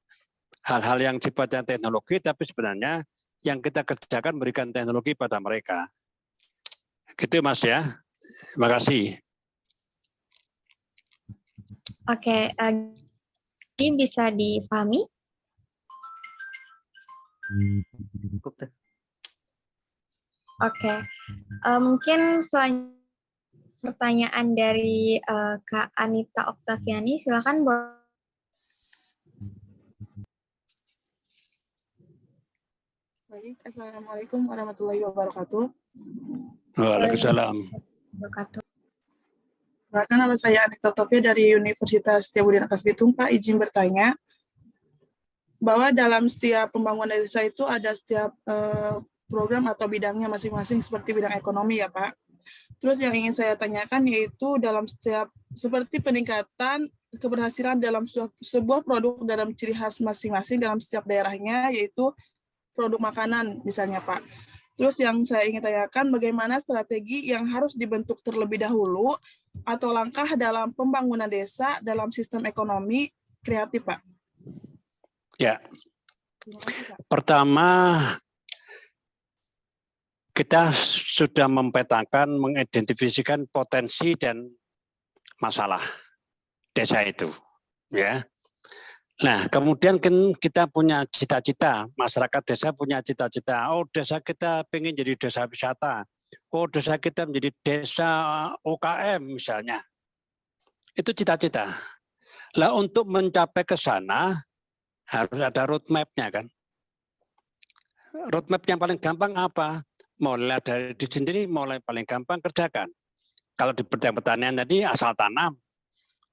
hal-hal yang sifatnya teknologi, tapi sebenarnya yang kita kerjakan berikan teknologi pada mereka. Gitu Mas ya. Terima kasih. Oke, ini bisa dipahami? Oke, mungkin selanjutnya pertanyaan dari Kak Anita Oktaviani, silakan. Baik, Assalamualaikum warahmatullahi wabarakatuh. Waalaikumsalam. Perkenalkan, nama saya Anita Oktaviani dari Universitas Setiabudi Nakas Bitung, Pak. Izin bertanya bahwa dalam setiap pembangunan desa itu ada setiap program atau bidangnya masing-masing seperti bidang ekonomi ya Pak. Terus yang ingin saya tanyakan yaitu dalam setiap seperti peningkatan keberhasilan dalam sebuah produk dalam ciri khas masing-masing dalam setiap daerahnya, yaitu produk makanan misalnya Pak. Terus yang saya ingin tanyakan, bagaimana strategi yang harus dibentuk terlebih dahulu atau langkah dalam pembangunan desa dalam sistem ekonomi kreatif Pak? Ya, pertama kita sudah mempetakan, mengidentifikasikan potensi dan masalah desa itu, ya. Nah, kemudian kan kita punya cita-cita, masyarakat desa punya cita-cita. Oh, desa kita pengen jadi desa wisata. Oh, desa kita menjadi desa UKM misalnya. Itu cita-cita. Lah untuk mencapai ke sana harus ada roadmap-nya kan. Roadmap yang paling gampang apa? Mulai dari diri sendiri, mulai paling gampang kerjakan. Kalau di pertanian tadi asal tanam,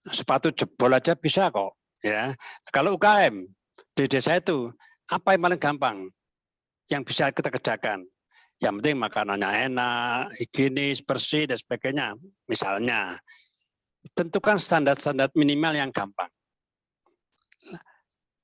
sepatu jebol aja bisa kok. Ya, kalau UKM di desa itu apa yang paling gampang yang bisa kita kerjakan? Yang penting makanannya enak, higienis, bersih dan sebagainya. Misalnya, tentukan standar-standar minimal yang gampang.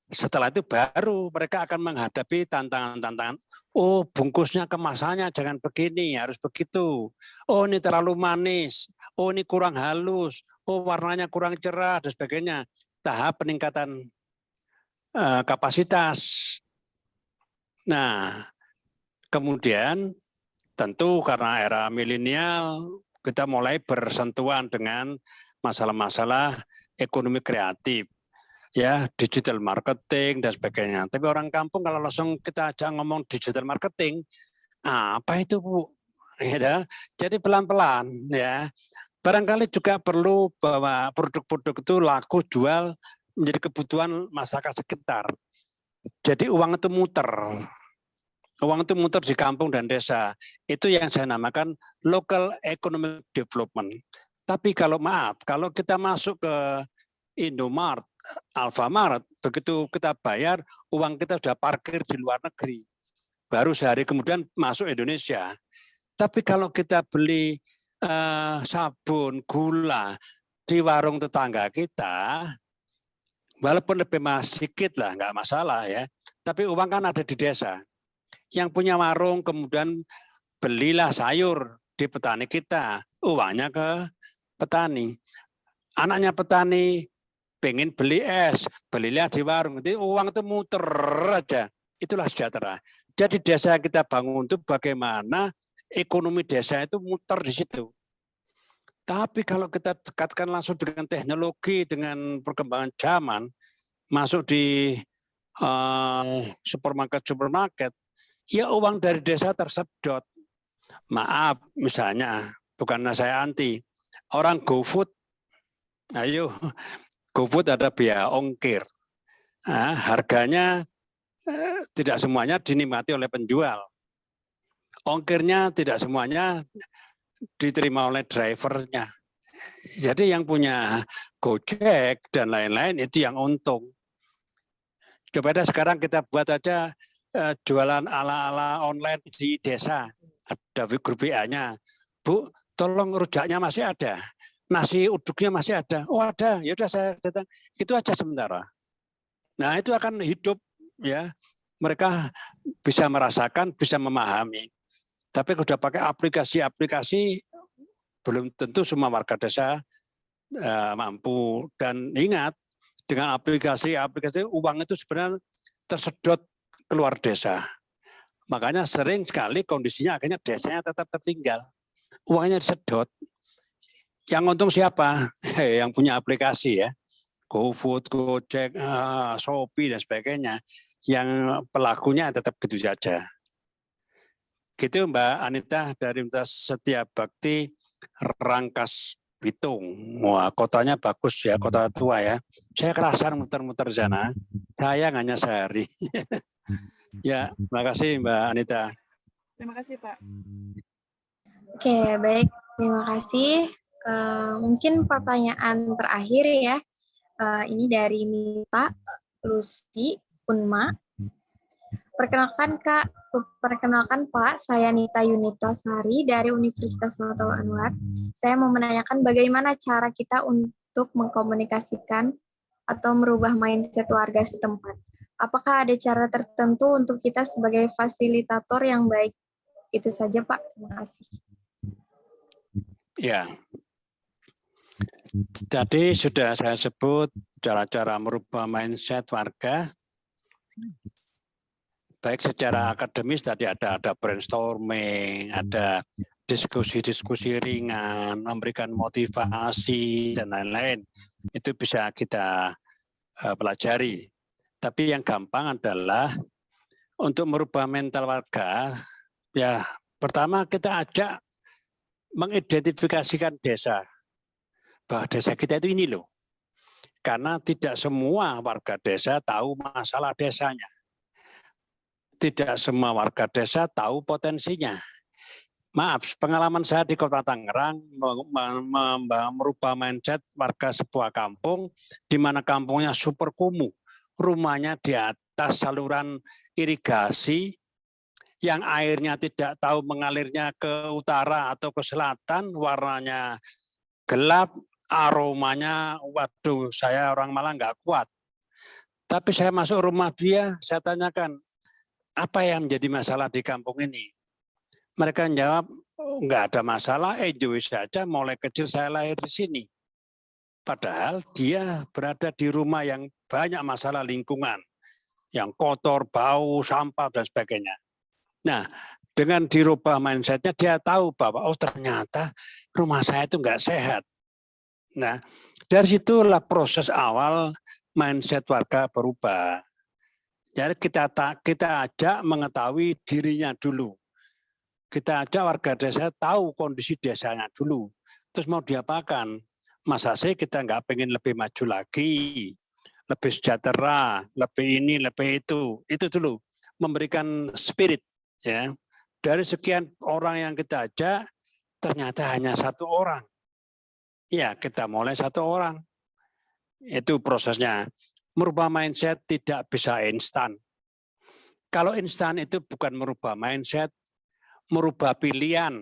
Setelah itu baru mereka akan menghadapi tantangan-tantangan. Oh, bungkusnya, kemasannya jangan begini, harus begitu. Oh, ini terlalu manis. Oh, ini kurang halus. Oh, warnanya kurang cerah dan sebagainya. Tahap peningkatan kapasitas. Nah, kemudian tentu karena era milenial kita mulai bersentuhan dengan masalah-masalah ekonomi kreatif, ya digital marketing dan sebagainya. Tapi orang kampung kalau langsung kita ajak ngomong digital marketing, apa itu Bu? Ya, jadi pelan-pelan ya. Barangkali juga perlu bahwa produk-produk itu laku jual menjadi kebutuhan masyarakat sekitar. Jadi uang itu muter. Uang itu muter di kampung dan desa. Itu yang saya namakan local economic development. Tapi kalau maaf, kalau kita masuk ke Indomaret, Alfamart, begitu kita bayar, uang kita sudah parkir di luar negeri. Baru sehari kemudian masuk Indonesia. Tapi kalau kita beli sabun, gula di warung tetangga kita, walaupun lebih sedikit lah, nggak masalah ya. Tapi uang kan ada di desa. Yang punya warung kemudian belilah sayur di petani kita, uangnya ke petani. Anaknya petani pengen beli es, belilah di warung. Jadi uang itu muter aja. Itulah sejahtera. Jadi desa yang kita bangun itu bagaimana ekonomi desa itu muter di situ. Tapi kalau kita dekatkan langsung dengan teknologi, dengan perkembangan zaman, masuk di supermarket, ya uang dari desa tersedot. Maaf, misalnya, bukannya saya anti, orang GoFood, ayo, GoFood ada biaya ongkir. Nah, harganya tidak semuanya dinikmati oleh penjual. Ongkirnya tidak semuanya diterima oleh drivernya. Jadi yang punya Gojek dan lain-lain itu yang untung. Coba deh sekarang kita buat aja jualan ala-ala online di desa, ada grup WA-nya. Bu, tolong rujaknya masih ada, nasi uduknya masih ada. Oh ada, ya udah saya datang. Itu aja sementara. Nah itu akan hidup ya. Mereka bisa merasakan, bisa memahami. Tapi kalau sudah pakai aplikasi-aplikasi, belum tentu semua warga desa mampu. Dan ingat, dengan aplikasi-aplikasi uang itu sebenarnya tersedot keluar desa. Makanya sering sekali kondisinya akhirnya desanya tetap tertinggal. Uangnya disedot. Yang untung siapa? Yang punya aplikasi ya. GoFood, Gojek, Shopee dan sebagainya. Yang pelakunya tetap gitu saja. Gitu Mbak Anita dari Universitas Setia Bakti Rangkas Bitung. Wah, kotanya bagus ya, kota tua ya. Saya kerasan muter-muter di sana. Sayang hanya sehari. Ya, terima kasih Mbak Anita. Terima kasih Pak. Oke, baik. Terima kasih. Mungkin pertanyaan terakhir ya. Ini dari Mita Lucy Unma. Perkenalkan Pak, saya Nita Yunita Sari dari Universitas Mataul Anwar. Saya mau menanyakan bagaimana cara kita untuk mengkomunikasikan atau merubah mindset warga setempat. Apakah ada cara tertentu untuk kita sebagai fasilitator yang baik? Itu saja Pak, terima kasih. Ya, tadi sudah saya sebut cara-cara merubah mindset warga. Baik secara akademis tadi ada brainstorming, ada diskusi-diskusi ringan, memberikan motivasi dan lain-lain. Itu bisa kita pelajari. Tapi yang gampang adalah untuk merubah mental warga, ya pertama kita ajak mengidentifikasikan desa. Bahwa desa kita itu ini loh. Karena tidak semua warga desa tahu masalah desanya. Tidak semua warga desa tahu potensinya. Maaf, pengalaman saya di Kota Tangerang merubah mindset warga sebuah kampung di mana kampungnya super kumuh. Rumahnya di atas saluran irigasi yang airnya tidak tahu mengalirnya ke utara atau ke selatan, warnanya gelap, aromanya, waduh, saya orang Malang nggak kuat. Tapi saya masuk rumah dia, saya tanyakan, apa yang menjadi masalah di kampung ini? Mereka menjawab, oh, nggak ada masalah, enjoy saja, mulai kecil saya lahir di sini. Padahal dia berada di rumah yang banyak masalah lingkungan, yang kotor, bau, sampah, dan sebagainya. Nah, dengan dirubah mindsetnya, dia tahu bahwa, oh ternyata rumah saya itu nggak sehat. Nah, Dari situlah proses awal mindset warga berubah. Jadi kita ajak mengetahui dirinya dulu. Kita ajak warga desa tahu kondisi desanya dulu. Terus mau diapakan? Masa sih kita nggak pengen lebih maju lagi, lebih sejahtera, lebih ini, lebih itu. Itu dulu, memberikan spirit. Ya. Dari sekian orang yang kita ajak, ternyata hanya satu orang. Ya, kita mulai satu orang. Itu prosesnya. Merubah mindset tidak bisa instan. Kalau instan itu bukan merubah mindset, merubah pilihan.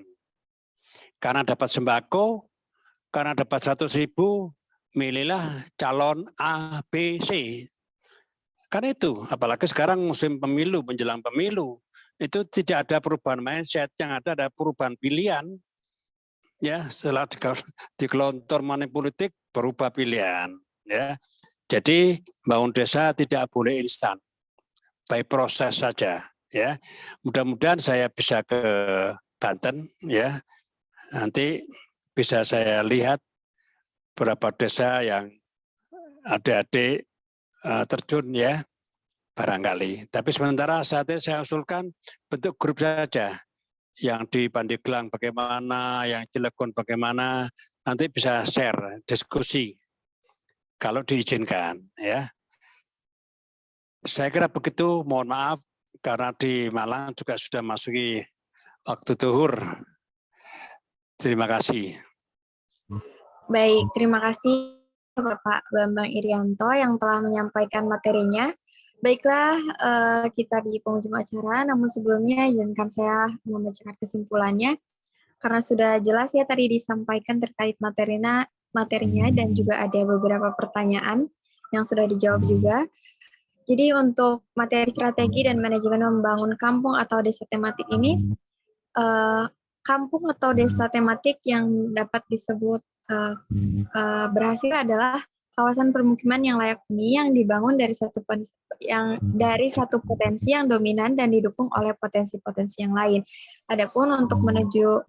Karena dapat sembako, karena dapat 100.000, milihlah calon A, B, C. Kan itu, apalagi sekarang musim pemilu, menjelang pemilu, itu tidak ada perubahan mindset, yang ada perubahan pilihan. Ya, setelah digelontor money politik, berubah pilihan. Ya, jadi bangun desa tidak boleh instan, by proses saja. Ya, mudah-mudahan saya bisa ke Banten, ya. Nanti bisa saya lihat beberapa desa yang adik-adik terjun, ya, barangkali. Tapi sementara saat ini saya usulkan bentuk grup saja. Yang di Pandeglang bagaimana, yang Cilegon bagaimana, nanti bisa share, diskusi kalau diizinkan, ya. Saya kira begitu, mohon maaf karena di Malang juga sudah masuki waktu zuhur. Terima kasih. Baik, terima kasih Bapak Bambang Irianto yang telah menyampaikan materinya. Baiklah, kita di penghujung acara, namun sebelumnya izinkan saya membacakan kesimpulannya. Karena sudah jelas ya tadi disampaikan terkait materinya dan juga ada beberapa pertanyaan yang sudah dijawab juga. Jadi untuk materi strategi dan manajemen membangun kampung atau desa tematik ini, kampung atau desa tematik yang dapat disebut berhasil adalah kawasan permukiman yang layak huni yang dibangun dari satu potensi yang dominan dan didukung oleh potensi-potensi yang lain. Adapun untuk menuju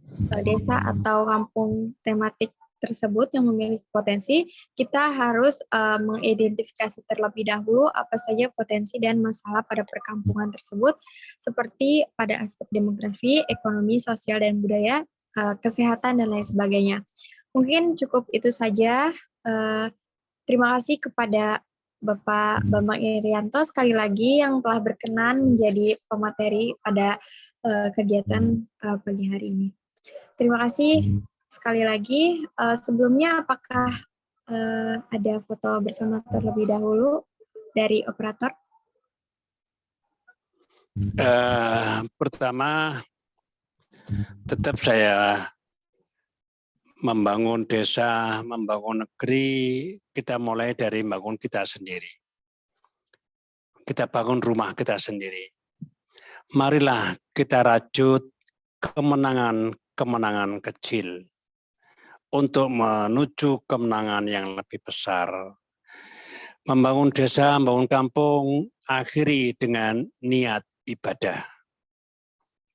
desa atau kampung tematik tersebut yang memiliki potensi, kita harus mengidentifikasi terlebih dahulu apa saja potensi dan masalah pada perkampungan tersebut, seperti pada aspek demografi, ekonomi, sosial, dan budaya, kesehatan, dan lain sebagainya. Mungkin cukup itu saja. Terima kasih kepada Bapak Bambang Irianto sekali lagi yang telah berkenan menjadi pemateri pada kegiatan pagi hari ini. Terima kasih sekali lagi. Sebelumnya apakah ada foto bersama terlebih dahulu dari operator? Pertama, tetap saya membangun desa, membangun negeri, kita mulai dari membangun kita sendiri. Kita bangun rumah kita sendiri. Marilah kita rajut kemenangan kecil untuk menuju kemenangan yang lebih besar. Membangun desa, membangun kampung, akhiri dengan niat ibadah.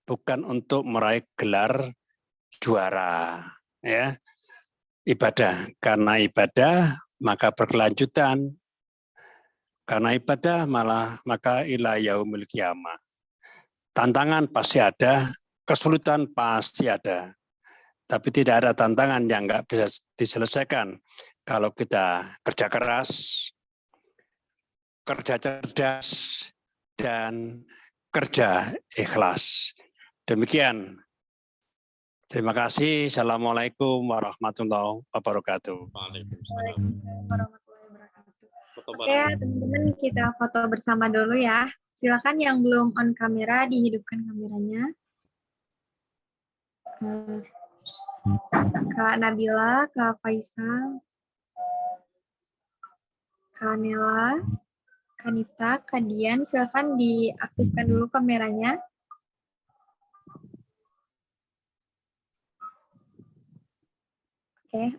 Bukan untuk meraih gelar juara. Ya, ibadah. Karena ibadah maka berkelanjutan. Karena ibadah maka ila yaumil qiyamah. Tantangan pasti ada, kesulitan pasti ada. Tapi tidak ada tantangan yang nggak bisa diselesaikan kalau kita kerja keras, kerja cerdas, dan kerja ikhlas. Demikian. Terima kasih. Assalamualaikum warahmatullahi wabarakatuh. Waalaikumsalam warahmatullahi wabarakatuh. Oke, teman-teman, kita foto bersama dulu ya. Silakan yang belum on kamera dihidupkan kameranya. Kak Nabila, Kak Faisal, Kak Nela, Kanita, Kak Dian, silakan diaktifkan dulu kameranya. Oke,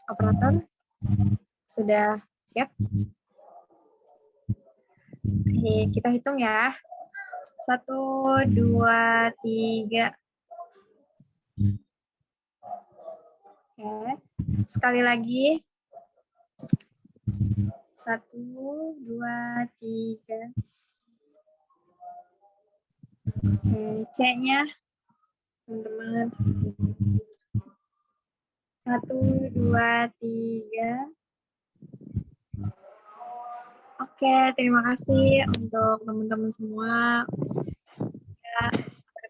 operator sudah siap? Oke, kita hitung ya. 1, 2, 3. Oke. Sekali lagi. 1, 2, 3. Oke, C-nya, teman-teman. 1, 2, 3. Oke, terima kasih untuk teman-teman semua. Ya,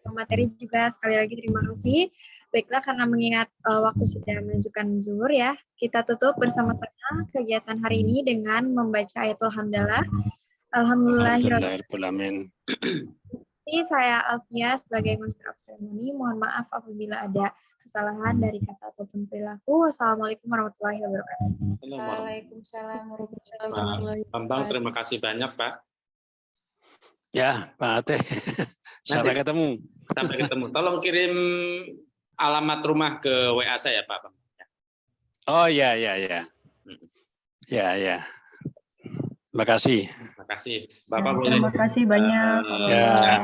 materi juga sekali lagi terima kasih. Baiklah, karena mengingat waktu sudah menunjukkan zuhur ya, kita tutup bersama-sama kegiatan hari ini dengan membaca ayatul hamdalah. Alhamdulillahirrahmanirrahim. Saya Alfia sebagai Master of Ceremony. Mohon maaf apabila ada kesalahan dari kata ataupun perilaku. Wassalamualaikum warahmatullahi wabarakatuh. Waalaikumsalam warahmatullahi wabarakatuh. Bambang, terima kasih banyak, Pak. Ya, Pak Ateh. Sampai ketemu. Sampai ketemu. Tolong kirim alamat rumah ke WA saya, Pak. Oh ya, ya, ya. Ya, ya. Terima kasih. Terima kasih. Bapak boleh. Terima kasih banyak. Ya.